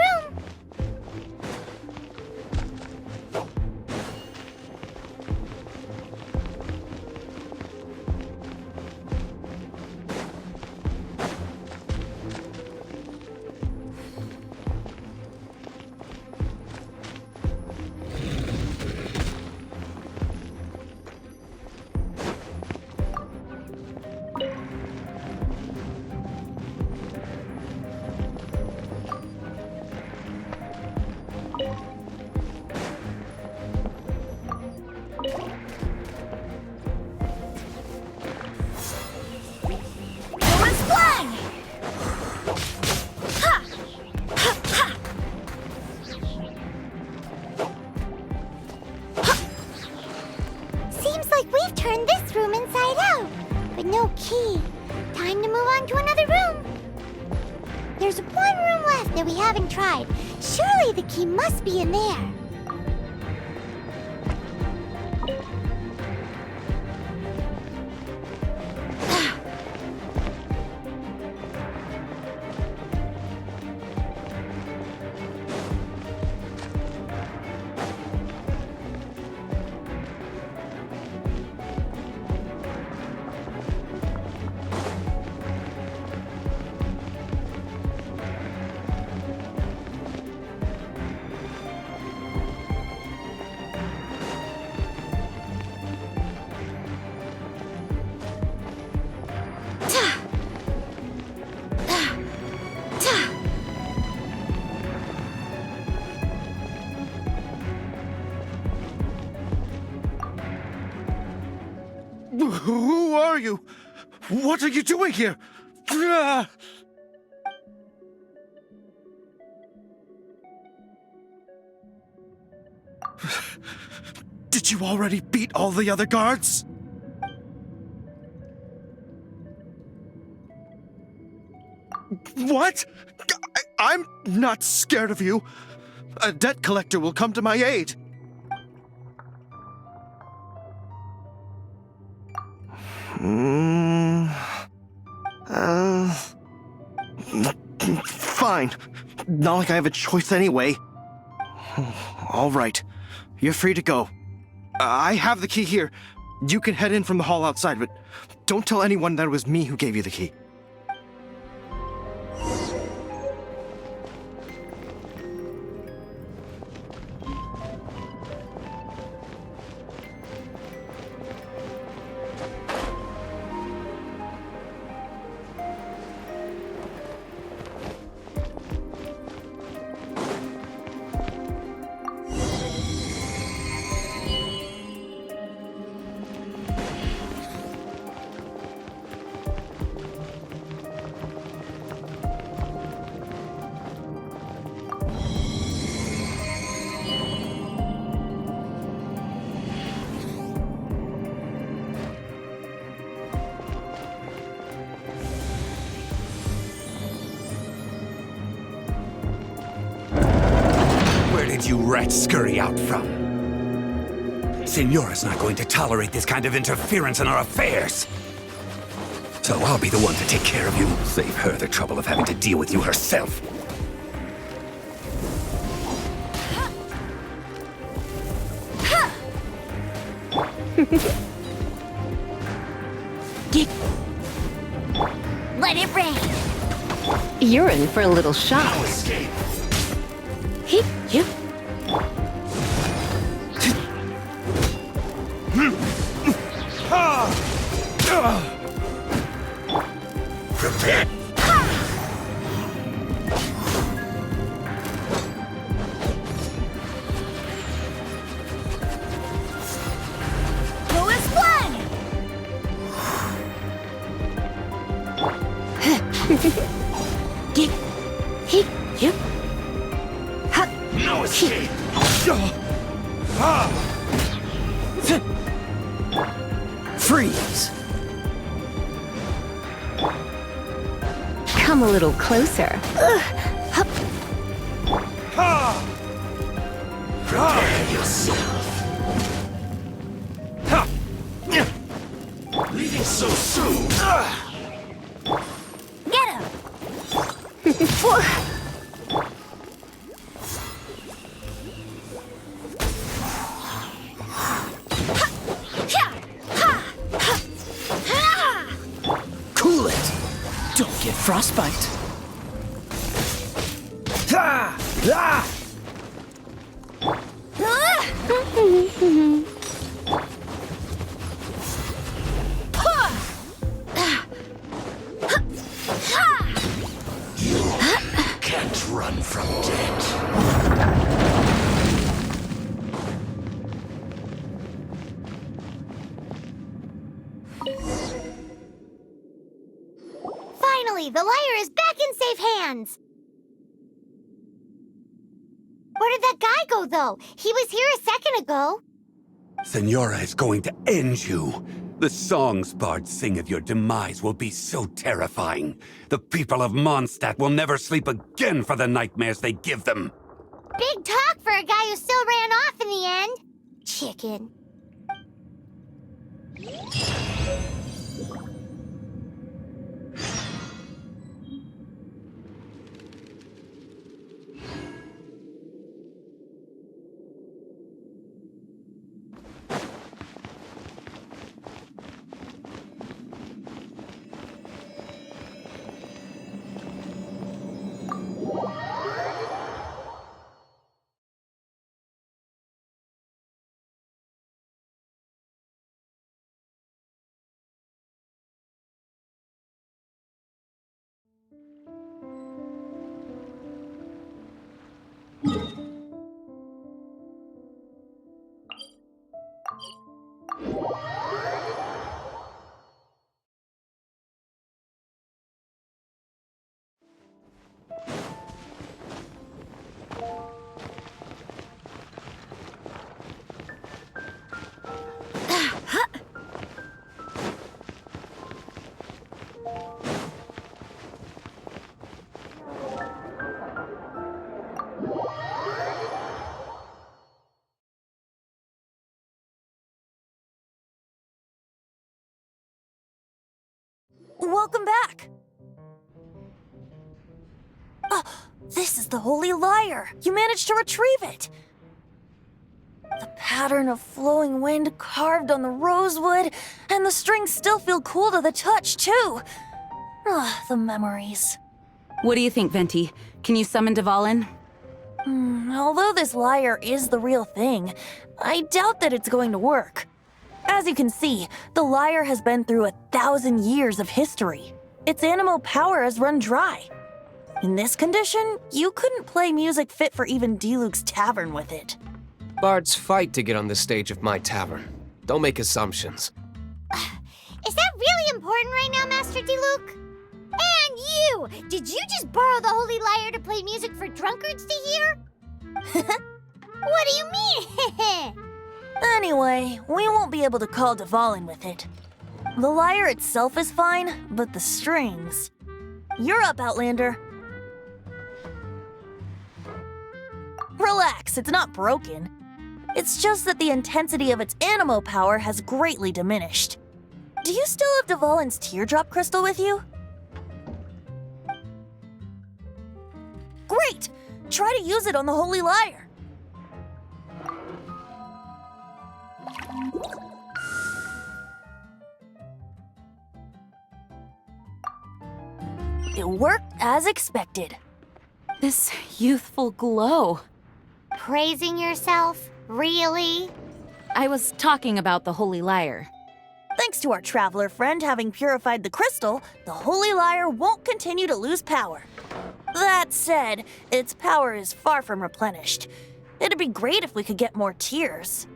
[SPEAKER 4] room. There's one room left that we haven't tried. Surely the key must be in there.
[SPEAKER 12] Who are you? What are you doing here? Ah! Did you already beat all the other guards? What? I'm not scared of you. A debt collector will come to my aid. Fine. Not like I have a choice anyway. All right. You're free to go. I have the key here. You can head in from the hall outside, but don't tell anyone that it was me who gave you the key.
[SPEAKER 17] Where did you rats scurry out from? Senora's not going to tolerate this kind of interference in our affairs. So I'll be the one to take care of you. Save her the trouble of having to deal with you herself.
[SPEAKER 4] Let it rain.
[SPEAKER 6] You're in for a little shock.
[SPEAKER 17] No escape.
[SPEAKER 6] Hey, you.
[SPEAKER 17] Prepare.
[SPEAKER 4] Louis One!
[SPEAKER 6] Get. Hey, you.
[SPEAKER 17] No escape.
[SPEAKER 15] Freeze!
[SPEAKER 6] Come a little closer.
[SPEAKER 17] Prepare yourself. Leaving so soon.
[SPEAKER 4] Get him!
[SPEAKER 15] Cool it! Don't get frostbite. Ah! Ah!
[SPEAKER 17] You can't run from death.
[SPEAKER 4] Finally, the lyre is back in safe hands! Where did that guy go, though? He was here a second ago.
[SPEAKER 17] Senora is going to end you. The songs bards sing of your demise will be so terrifying. The people of Mondstadt will never sleep again for the nightmares they give them.
[SPEAKER 4] Big talk for a guy who still ran off in the end. Chicken.
[SPEAKER 11] Welcome back! This is the Holy Lyre! You managed to retrieve it! The pattern of flowing wind carved on the rosewood, and the strings still feel cool to the touch, too! The memories.
[SPEAKER 1] What do you think, Venti? Can you summon Dvalin?
[SPEAKER 11] Although this lyre is the real thing, I doubt that it's going to work. As you can see, the lyre has been through 1,000 years of history. Its animal power has run dry. In this condition, you couldn't play music fit for even Diluc's tavern with it.
[SPEAKER 14] Bards fight to get on the stage of my tavern. Don't make assumptions.
[SPEAKER 4] Is that really important right now, Master Diluc? And you! Did you just borrow the Holy Lyre to play music for drunkards to hear? What do you mean?
[SPEAKER 11] Anyway, we won't be able to call Dvalin with it. The lyre itself is fine, but the strings... You're up, Outlander. Relax, it's not broken. It's just that the intensity of its animo power has greatly diminished. Do you still have Dvalin's teardrop crystal with you? Great! Try to use it on the Holy Lyre. It worked as expected.
[SPEAKER 1] This youthful glow.
[SPEAKER 4] Praising yourself? Really?
[SPEAKER 1] I was talking about the Holy Lyre.
[SPEAKER 11] Thanks to our traveler friend having purified the crystal, the Holy Lyre won't continue to lose power. That said, its power is far from replenished. It'd be great if we could get more tears.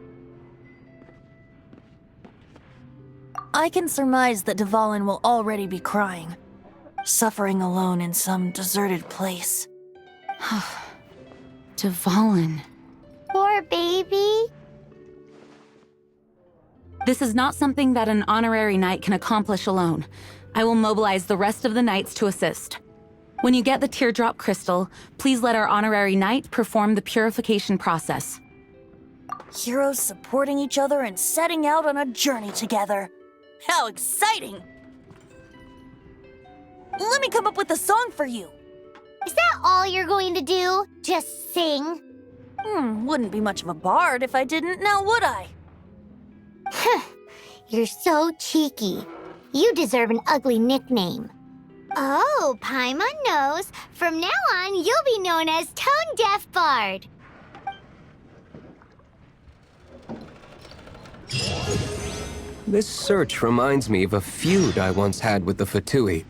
[SPEAKER 11] I can surmise that Dvalin will already be crying, suffering alone in some deserted place.
[SPEAKER 1] Dvalin.
[SPEAKER 4] Poor baby.
[SPEAKER 1] This is not something that an honorary knight can accomplish alone. I will mobilize the rest of the knights to assist. When you get the teardrop crystal, please let our honorary knight perform the purification process.
[SPEAKER 11] Heroes supporting each other and setting out on a journey together. How exciting! Let me come up with a song for you.
[SPEAKER 4] Is that all you're going to do? Just sing?
[SPEAKER 11] Wouldn't be much of a bard if I didn't, now would I?
[SPEAKER 4] You're so cheeky. You deserve an ugly nickname. Oh, Paimon knows. From now on, you'll be known as Tone Deaf Bard.
[SPEAKER 14] This search reminds me of a feud I once had with the Fatui.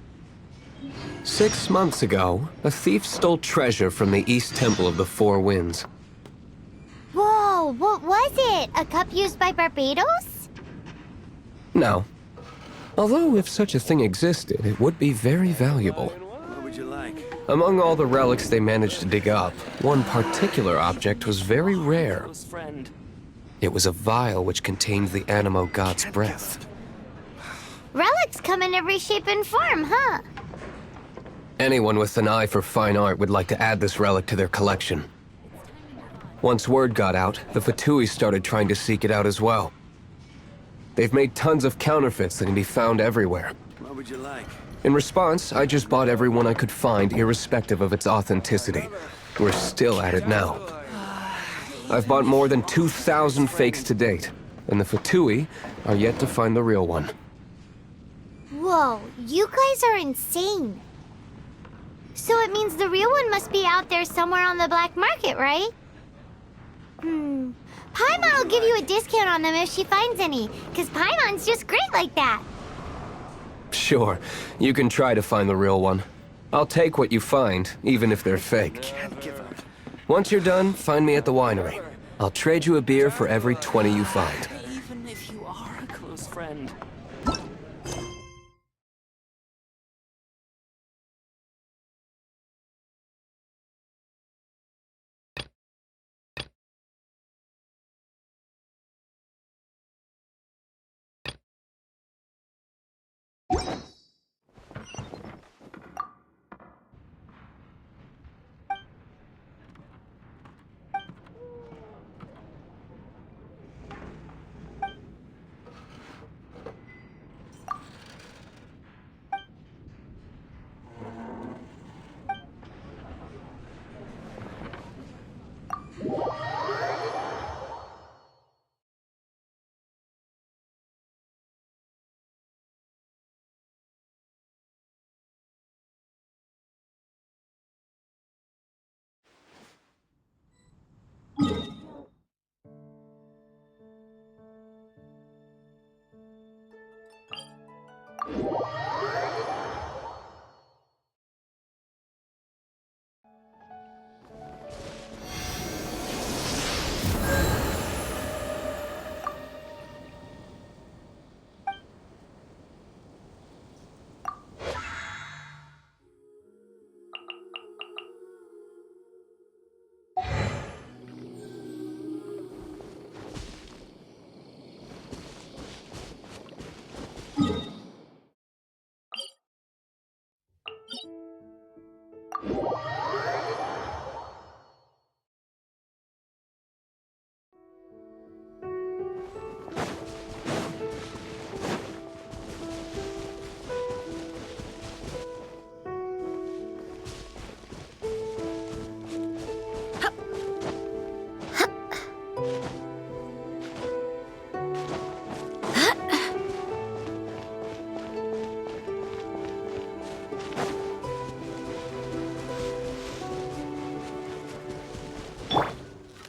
[SPEAKER 14] 6 months ago, a thief stole treasure from the East Temple of the Four Winds.
[SPEAKER 4] Whoa, what was it? A cup used by Barbados?
[SPEAKER 14] No. Although if such a thing existed, it would be very valuable.
[SPEAKER 9] What would you like?
[SPEAKER 14] Among all the relics they managed to dig up, one particular object was very rare. It was a vial which contained the Animo god's breath.
[SPEAKER 4] Relics come in every shape and form, huh?
[SPEAKER 14] Anyone with an eye for fine art would like to add this relic to their collection. Once word got out, the Fatui started trying to seek it out as well. They've made tons of counterfeits that can be found everywhere.
[SPEAKER 9] What would you like?
[SPEAKER 14] In response, I just bought every one I could find, irrespective of its authenticity. We're still at it now. I've bought more than 2,000 fakes to date, and the Fatui are yet to find the real one.
[SPEAKER 4] Whoa, you guys are insane. So it means the real one must be out there somewhere on the black market, right? Paimon will give you a discount on them if she finds any, because Paimon's just great like that.
[SPEAKER 14] Sure, you can try to find the real one. I'll take what you find, even if they're fake. Once you're done, find me at the winery. I'll trade you a beer for every 20 you find.
[SPEAKER 15] Even if you are a close friend.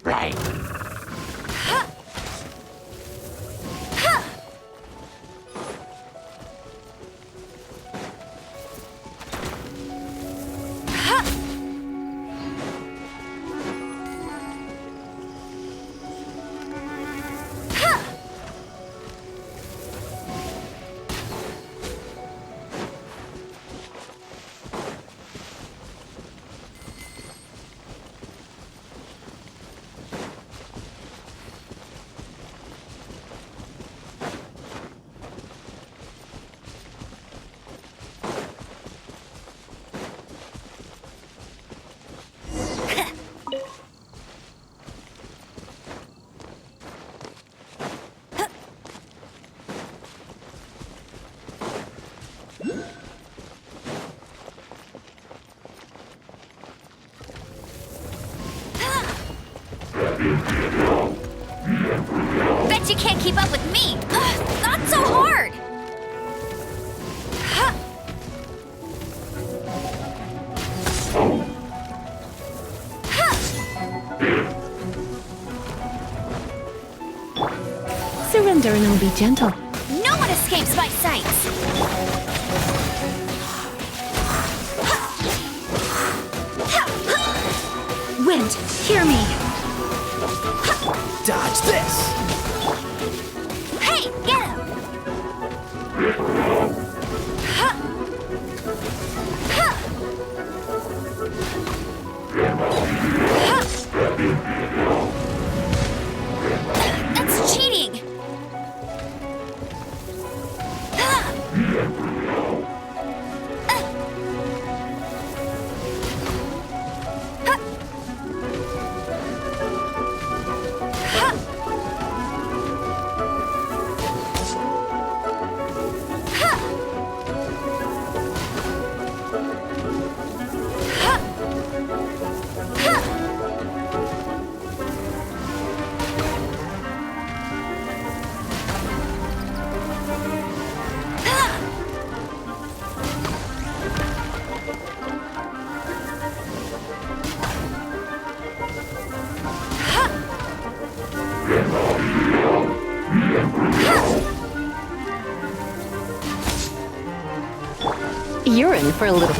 [SPEAKER 17] explain.
[SPEAKER 4] Bet you can't keep up with me! Ugh, not so hard!
[SPEAKER 6] Surrender and I'll be gentle.
[SPEAKER 4] No one escapes my sights!
[SPEAKER 1] Wind, hear me!
[SPEAKER 16] Dodge this!
[SPEAKER 4] Hey, get him! That's cheating!
[SPEAKER 6] You're in for a little...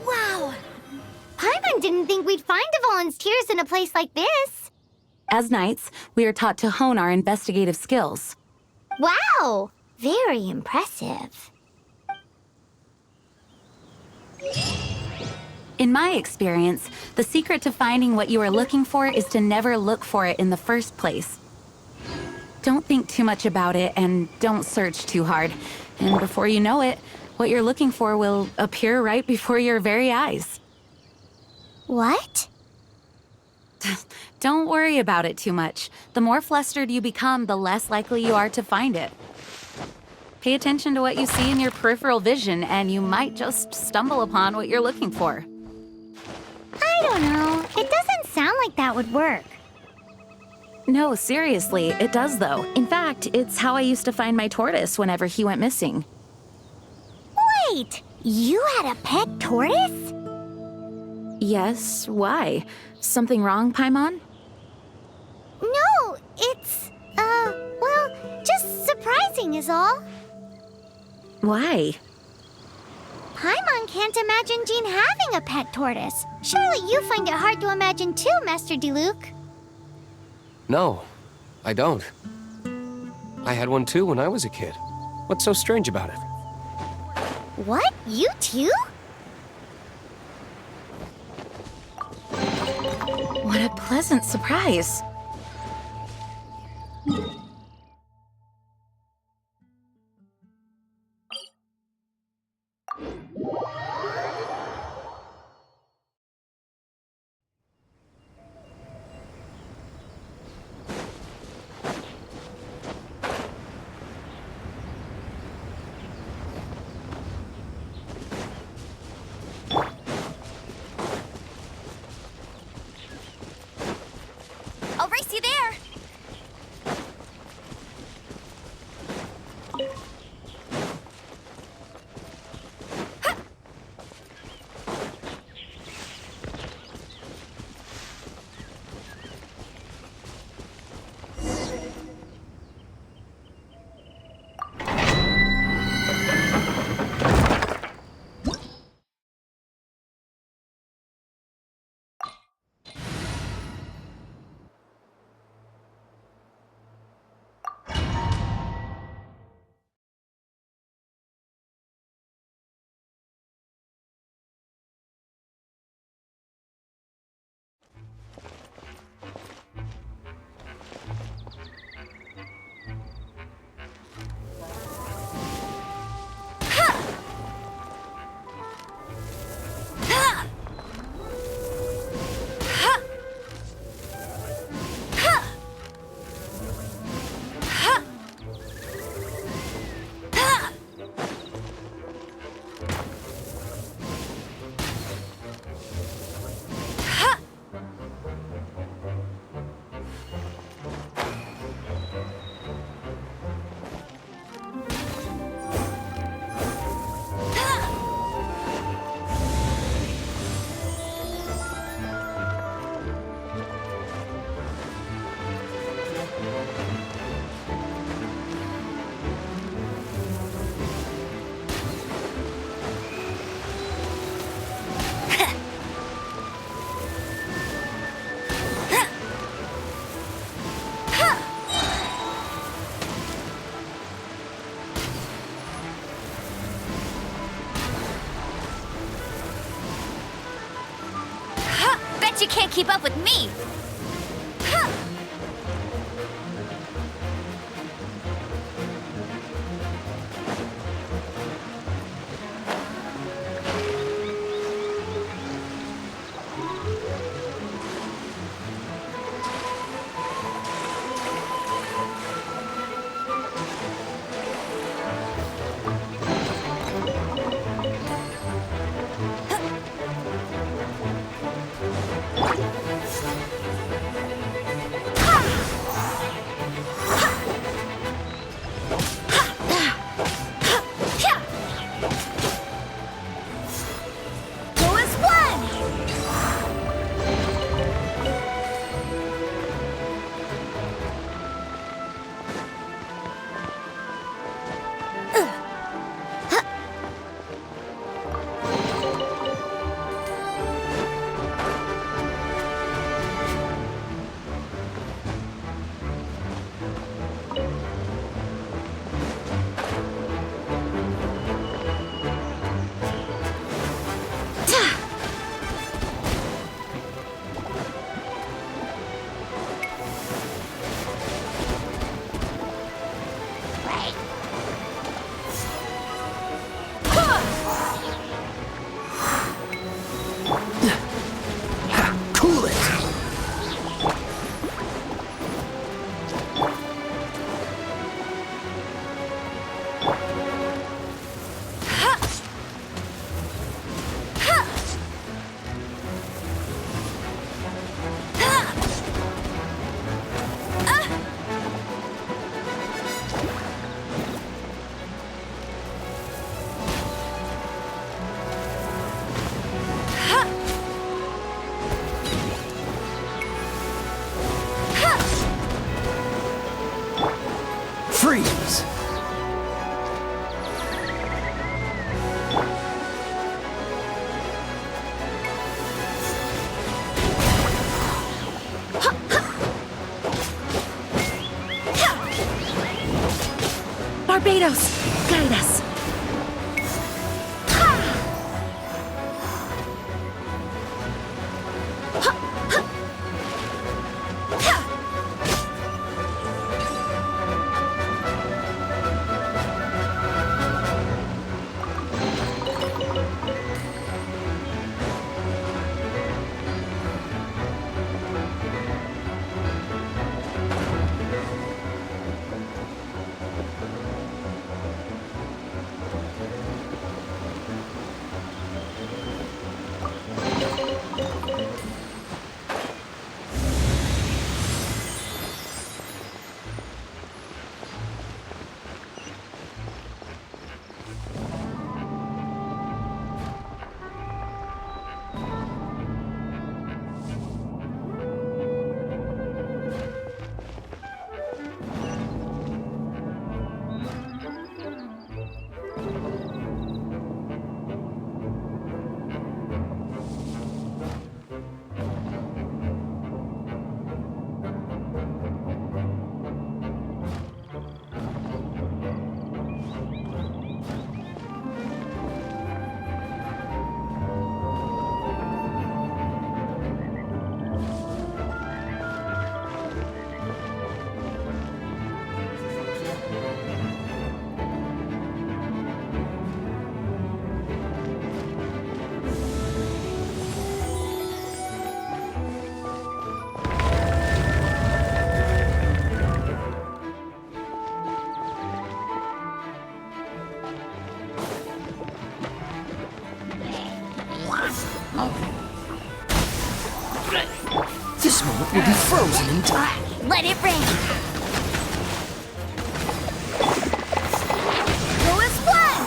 [SPEAKER 4] Wow! Paimon didn't think we'd find Devolin's tears in a place like this.
[SPEAKER 1] As knights, we are taught to hone our investigative skills.
[SPEAKER 4] Wow! Very impressive.
[SPEAKER 1] In my experience, the secret to finding what you are looking for is to never look for it in the first place. Don't think too much about it and don't search too hard. And before you know it, what you're looking for will appear right before your very eyes.
[SPEAKER 4] What?
[SPEAKER 1] Don't worry about it too much. The more flustered you become, the less likely you are to find it. Pay attention to what you see in your peripheral vision, and you might just stumble upon what you're looking for.
[SPEAKER 4] I don't know. It doesn't sound like that would work.
[SPEAKER 1] No, seriously, it does though. In fact, it's how I used to find my tortoise whenever he went missing.
[SPEAKER 4] Wait! You had a pet tortoise?
[SPEAKER 1] Yes, why? Something wrong, Paimon?
[SPEAKER 4] No, it's, well, just surprising is all.
[SPEAKER 1] Why?
[SPEAKER 4] Paimon can't imagine Jean having a pet tortoise. Surely you find it hard to imagine too, Master Diluc.
[SPEAKER 14] No, I don't. I had one too when I was a kid. What's so strange about it?
[SPEAKER 4] What? You too?
[SPEAKER 1] What a pleasant surprise.
[SPEAKER 4] Bet you can't keep up with me! Huh.
[SPEAKER 12] Freeze!
[SPEAKER 1] Barbados, guide us.
[SPEAKER 18] This moment will be frozen in time.
[SPEAKER 4] Let it rain! Go as one!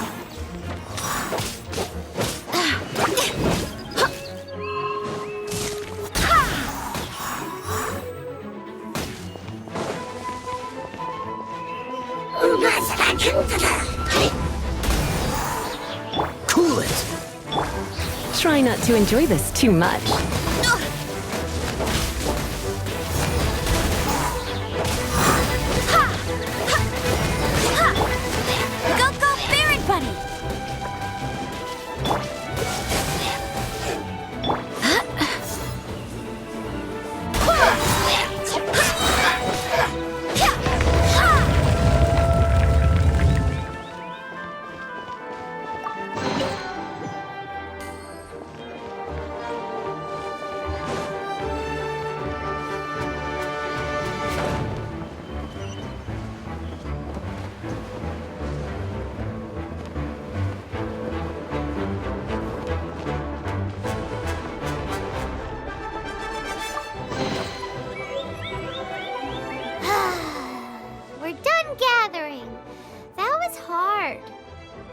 [SPEAKER 18] Cool it!
[SPEAKER 6] Try not to enjoy this too much.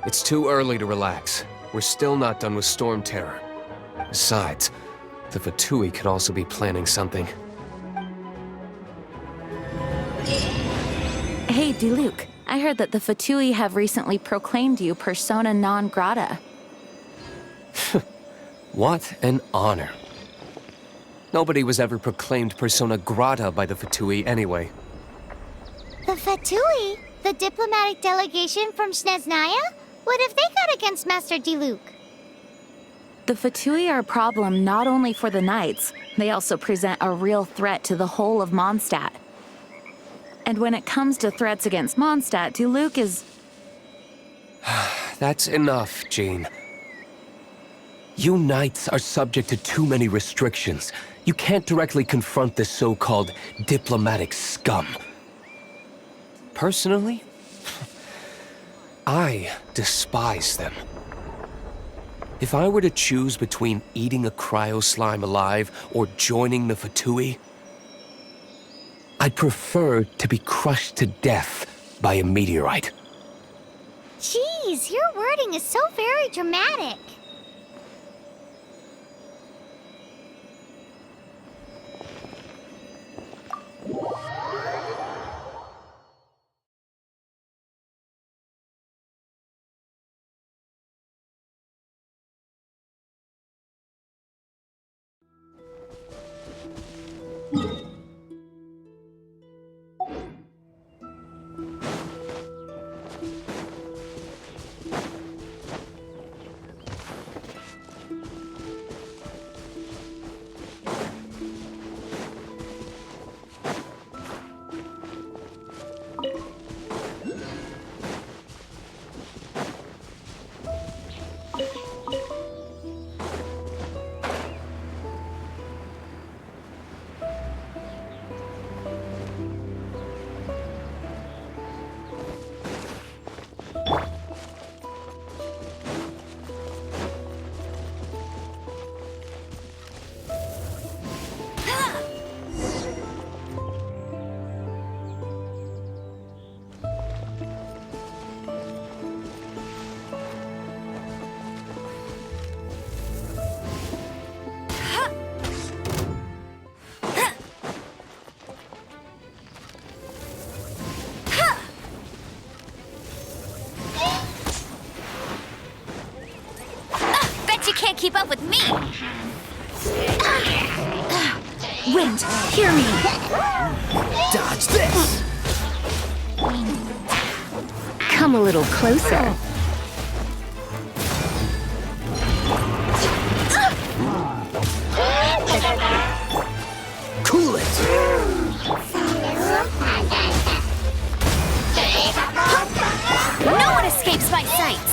[SPEAKER 14] It's too early to relax. We're still not done with Storm Terror. Besides, the Fatui could also be planning something.
[SPEAKER 1] Hey, Diluc. I heard that the Fatui have recently proclaimed you persona non grata.
[SPEAKER 14] What an honor. Nobody was ever proclaimed persona grata by the Fatui anyway.
[SPEAKER 4] The Fatui? The diplomatic delegation from Snezhnaya? What have they got against Master Diluc?
[SPEAKER 1] The Fatui are a problem not only for the Knights, they also present a real threat to the whole of Mondstadt. And when it comes to threats against Mondstadt, Diluc is...
[SPEAKER 14] That's enough, Jean. You Knights are subject to too many restrictions. You can't directly confront this so-called diplomatic scum. Personally, I despise them. If I were to choose between eating a cryo-slime alive or joining the Fatui, I'd prefer to be crushed to death by a meteorite.
[SPEAKER 4] Jeez, your wording is so very dramatic.
[SPEAKER 19] Keep up with me!
[SPEAKER 1] Wind, hear me!
[SPEAKER 18] Dodge this!
[SPEAKER 6] Come a little closer.
[SPEAKER 18] Cool it!
[SPEAKER 19] No one escapes my sights!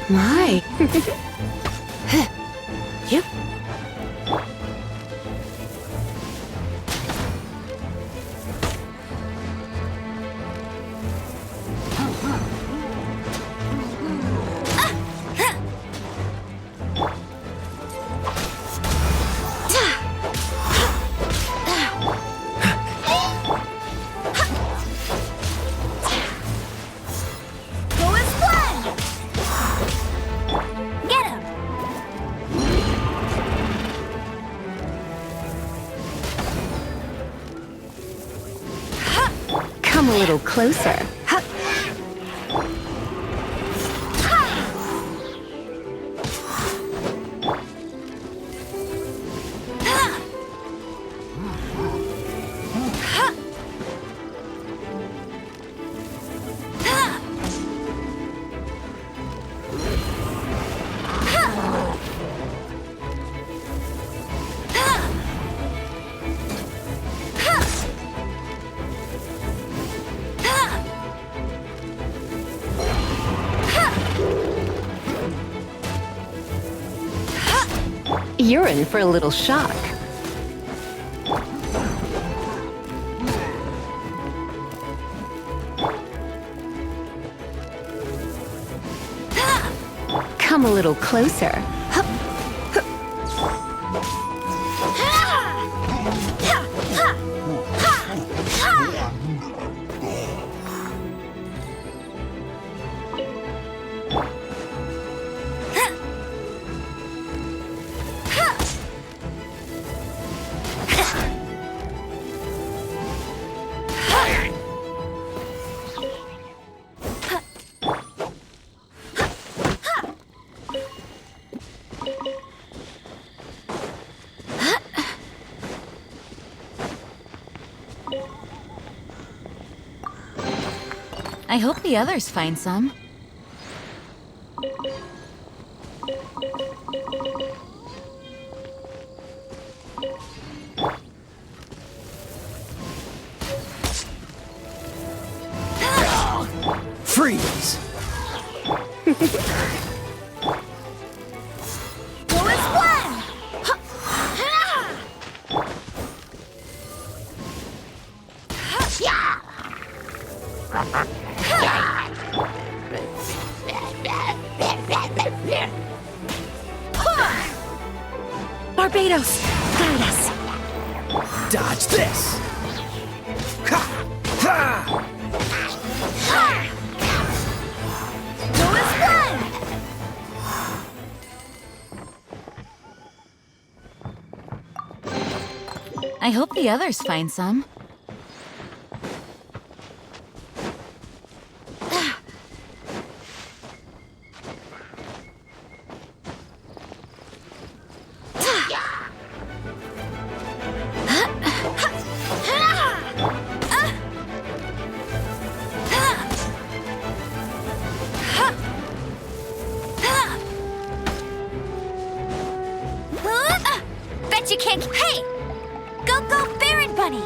[SPEAKER 6] My. Yep. Come a little closer. You're in for a little shock. Come a little closer.
[SPEAKER 1] I hope the others find some.
[SPEAKER 18] Freeze!
[SPEAKER 1] Barbados, guide us.
[SPEAKER 18] Dodge this! Ha! Ha!
[SPEAKER 1] I hope the others find some.
[SPEAKER 19] Bet you can't. Hey! Go, go, Baron Bunny!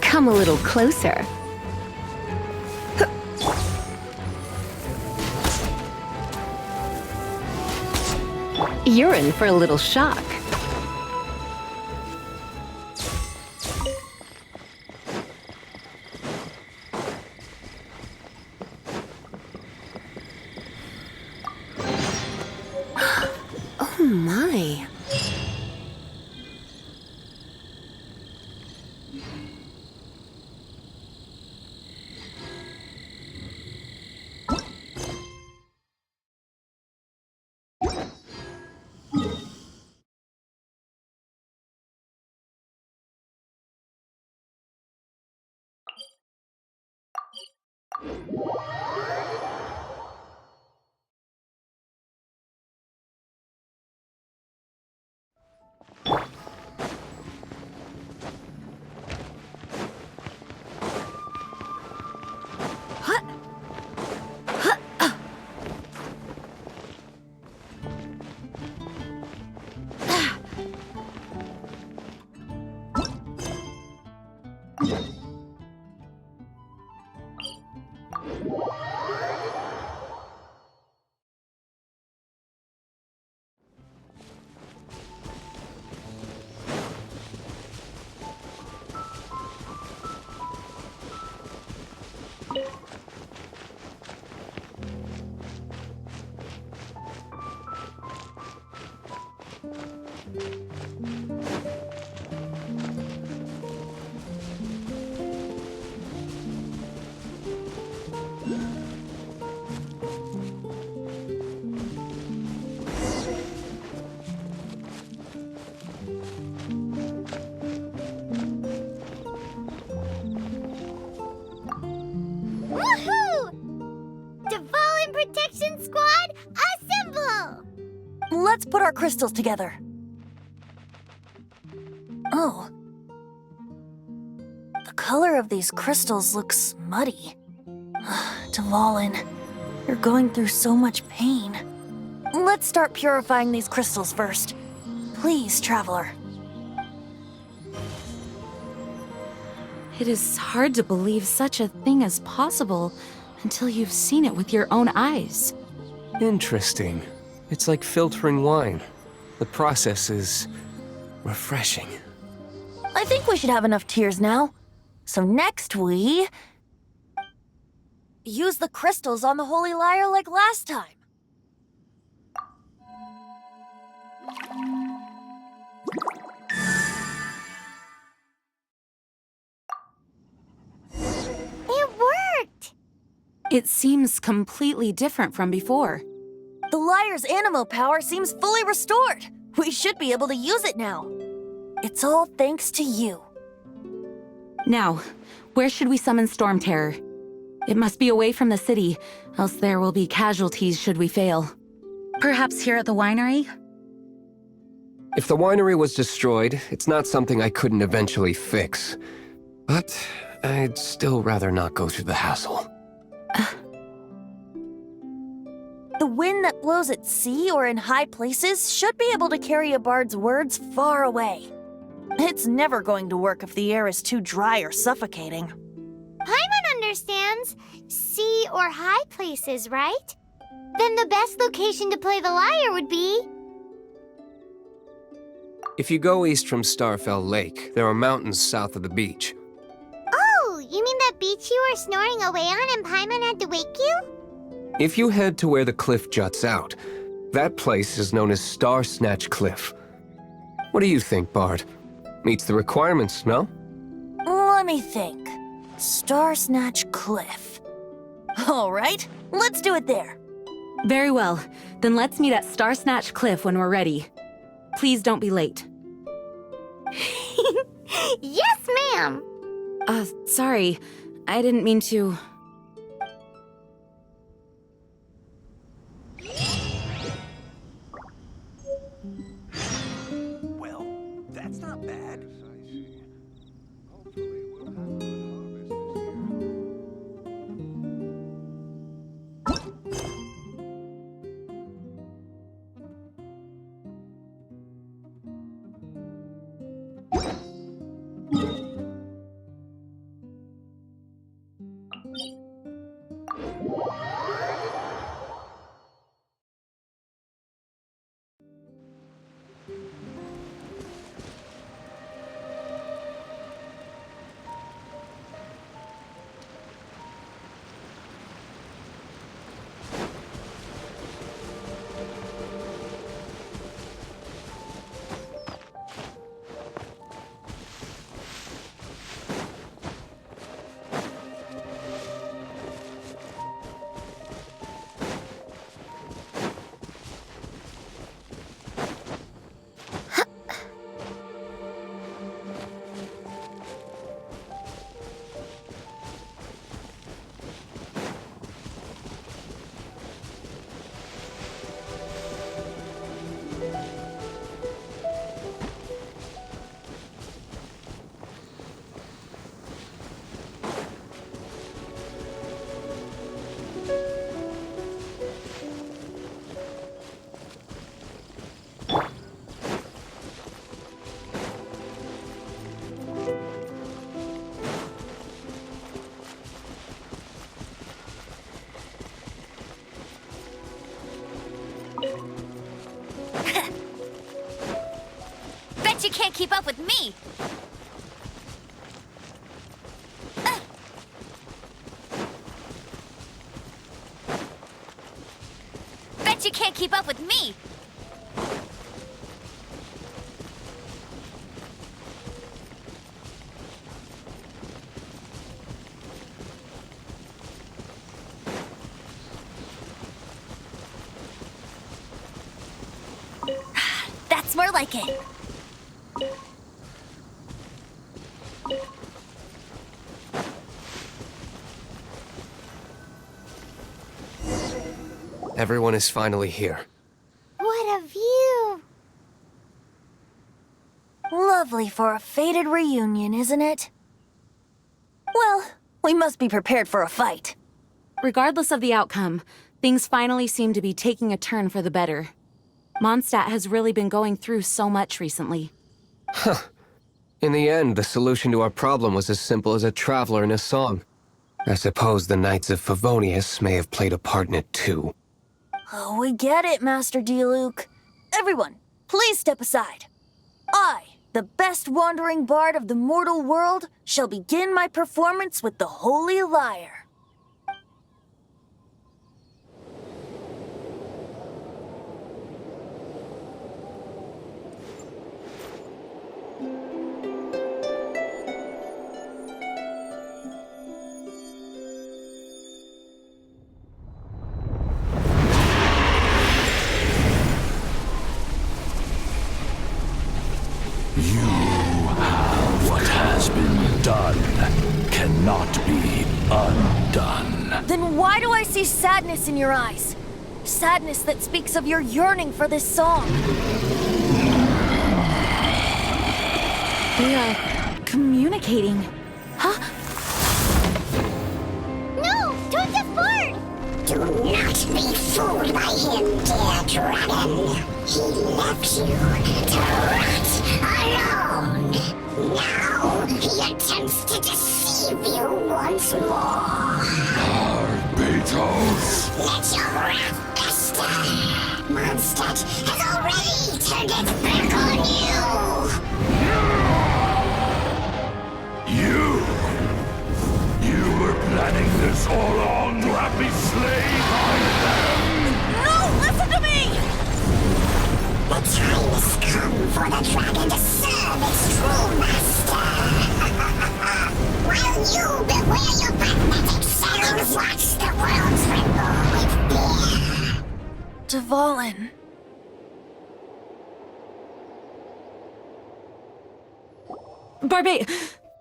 [SPEAKER 6] Come a little closer. You're in for a little shock. Oh my.
[SPEAKER 4] Protection Squad, assemble!
[SPEAKER 11] Let's put our crystals together. Oh. The color of these crystals looks muddy. Dvalin, you're going through so much pain. Let's start purifying these crystals first. Please, Traveler.
[SPEAKER 1] It is hard to believe such a thing is possible until you've seen it with your own eyes.
[SPEAKER 14] Interesting. It's like filtering wine. The process is refreshing.
[SPEAKER 11] I think we should have enough tears now. So next we... use the crystals on the Holy Lyre like last time.
[SPEAKER 4] It worked!
[SPEAKER 1] It seems completely different from before.
[SPEAKER 11] The Lyre's animo power seems fully restored. We should be able to use it now. It's all thanks to you.
[SPEAKER 1] Now, where should we summon Storm Terror? It must be away from the city, else there will be casualties should we fail. Perhaps here at the winery?
[SPEAKER 14] If the winery was destroyed, it's not something I couldn't eventually fix. But I'd still rather not go through the hassle.
[SPEAKER 11] The wind that blows at sea or in high places should be able to carry a bard's words far away. It's never going to work if the air is too dry or suffocating.
[SPEAKER 4] Paimon understands sea or high places, right? Then the best location to play the lyre would be...
[SPEAKER 14] If you go east from Starfell Lake, there are mountains south of the beach.
[SPEAKER 4] Oh, you mean that beach you were snoring away on and Paimon had to wake you?
[SPEAKER 14] If you head to where the cliff juts out, that place is known as Star Snatch Cliff. What do you think, Bard? Meets the requirements, no?
[SPEAKER 11] Let me think. Star Snatch Cliff. All right, let's do it there.
[SPEAKER 1] Very well. Then let's meet at Star Snatch Cliff when we're ready. Please don't be late.
[SPEAKER 4] Yes, ma'am!
[SPEAKER 1] Sorry. I didn't mean to...
[SPEAKER 17] Well, that's not bad.
[SPEAKER 19] Bet you can't keep up with me! Bet you can't keep up with me! That's more like it.
[SPEAKER 14] Everyone is finally here.
[SPEAKER 4] What a view!
[SPEAKER 11] Lovely for a fated reunion, isn't it? Well, we must be prepared for a fight.
[SPEAKER 1] Regardless of the outcome, things finally seem to be taking a turn for the better. Mondstadt has really been going through so much recently.
[SPEAKER 14] Huh. In the end, the solution to our problem was as simple as a traveler in a song. I suppose the Knights of Favonius may have played a part in it too.
[SPEAKER 11] Oh, we get it, Master D. Luke. Everyone, please step aside. I the best wandering bard of the mortal world, shall begin my performance with the Holy Lyre.
[SPEAKER 18] What has been done cannot be undone.
[SPEAKER 11] Then why do I see sadness in your eyes? Sadness that speaks of your yearning for this song.
[SPEAKER 1] They are communicating. Huh?
[SPEAKER 4] No! Don't get bored! Do not be fooled by him, dear dragon. He left you to rot alone. Now he attempts to deceive you once more.
[SPEAKER 18] Beetles!
[SPEAKER 4] Let your wrath fester. Mondstadt has already turned its back on you.
[SPEAKER 18] You were planning this all along to have me slain by them!
[SPEAKER 11] No! Listen to me!
[SPEAKER 4] The time has come for the dragon to serve its true master. While you beware your pathetic selves, watch the world tremble with fear.
[SPEAKER 11] Dvalin.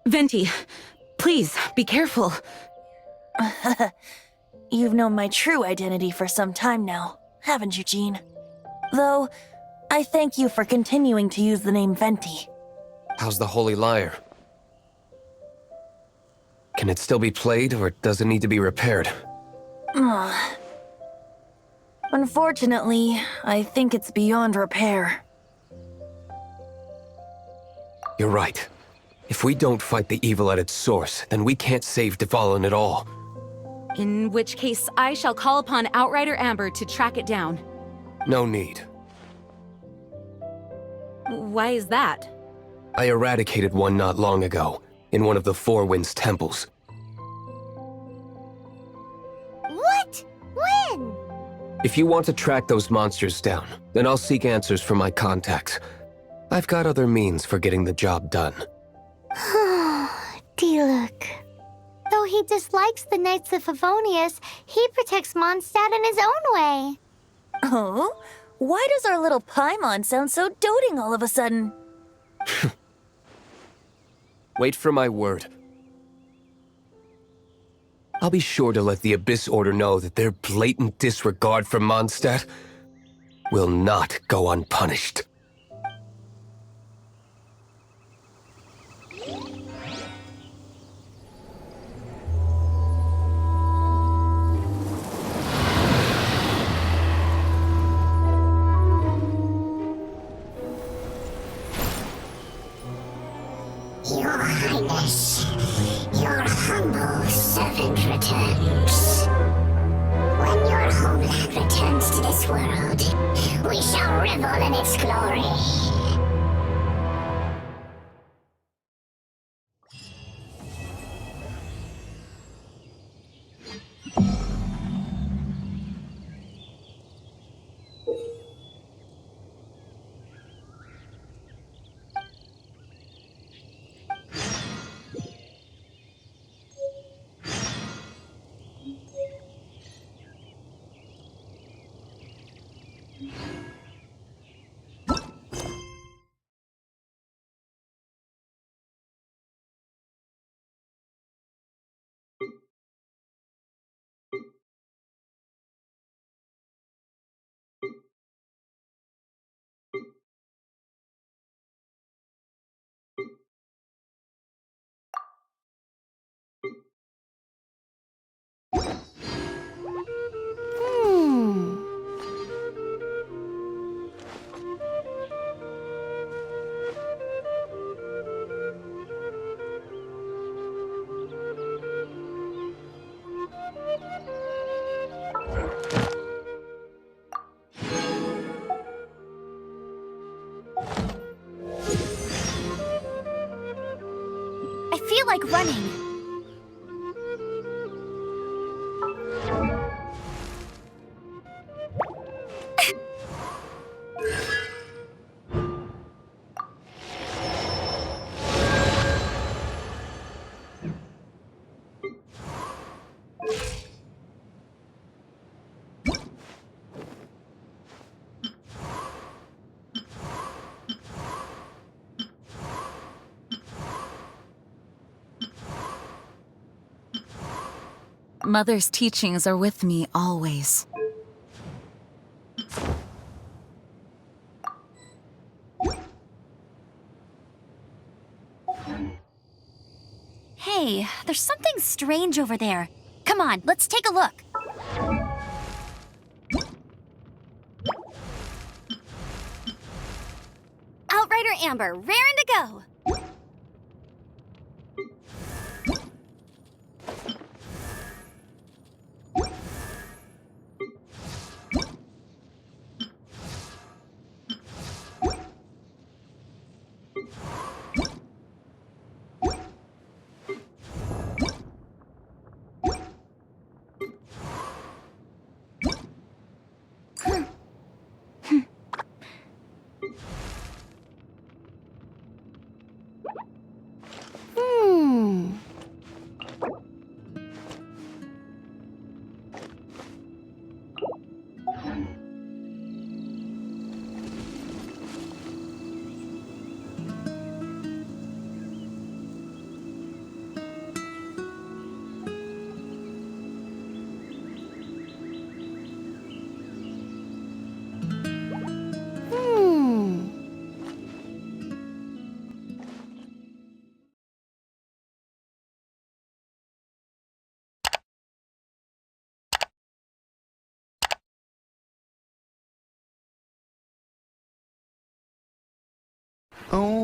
[SPEAKER 1] Venti, please, be careful.
[SPEAKER 11] You've known my true identity for some time now, haven't you, Jean? Though, I thank you for continuing to use the name Venti.
[SPEAKER 14] How's the Holy Lyre? Can it still be played, or does it need to be repaired?
[SPEAKER 11] Unfortunately, I think it's beyond repair.
[SPEAKER 14] You're right. If we don't fight the evil at its source, then we can't save Dvalin at all.
[SPEAKER 1] In which case, I shall call upon Outrider Amber to track it down.
[SPEAKER 14] No need.
[SPEAKER 1] Why is that?
[SPEAKER 14] I eradicated one not long ago, in one of the Four Winds temples.
[SPEAKER 4] What? When?
[SPEAKER 14] If you want to track those monsters down, then I'll seek answers from my contacts. I've got other means for getting the job done.
[SPEAKER 4] Diluc. Though he dislikes the Knights of Favonius, he protects Mondstadt in his own way.
[SPEAKER 11] Oh? Why does our little Paimon sound so doting all of a sudden?
[SPEAKER 14] Wait for my word. I'll be sure to let the Abyss Order know that their blatant disregard for Mondstadt will not go unpunished.
[SPEAKER 4] Your Highness, your humble servant returns. When your homeland returns to this world, we shall revel in its glory.
[SPEAKER 19] like running.
[SPEAKER 1] Mother's teachings are with me always.
[SPEAKER 19] Hey, there's something strange over there. Come on, let's take a look. Outrider Amber, raring to go.
[SPEAKER 20] Oh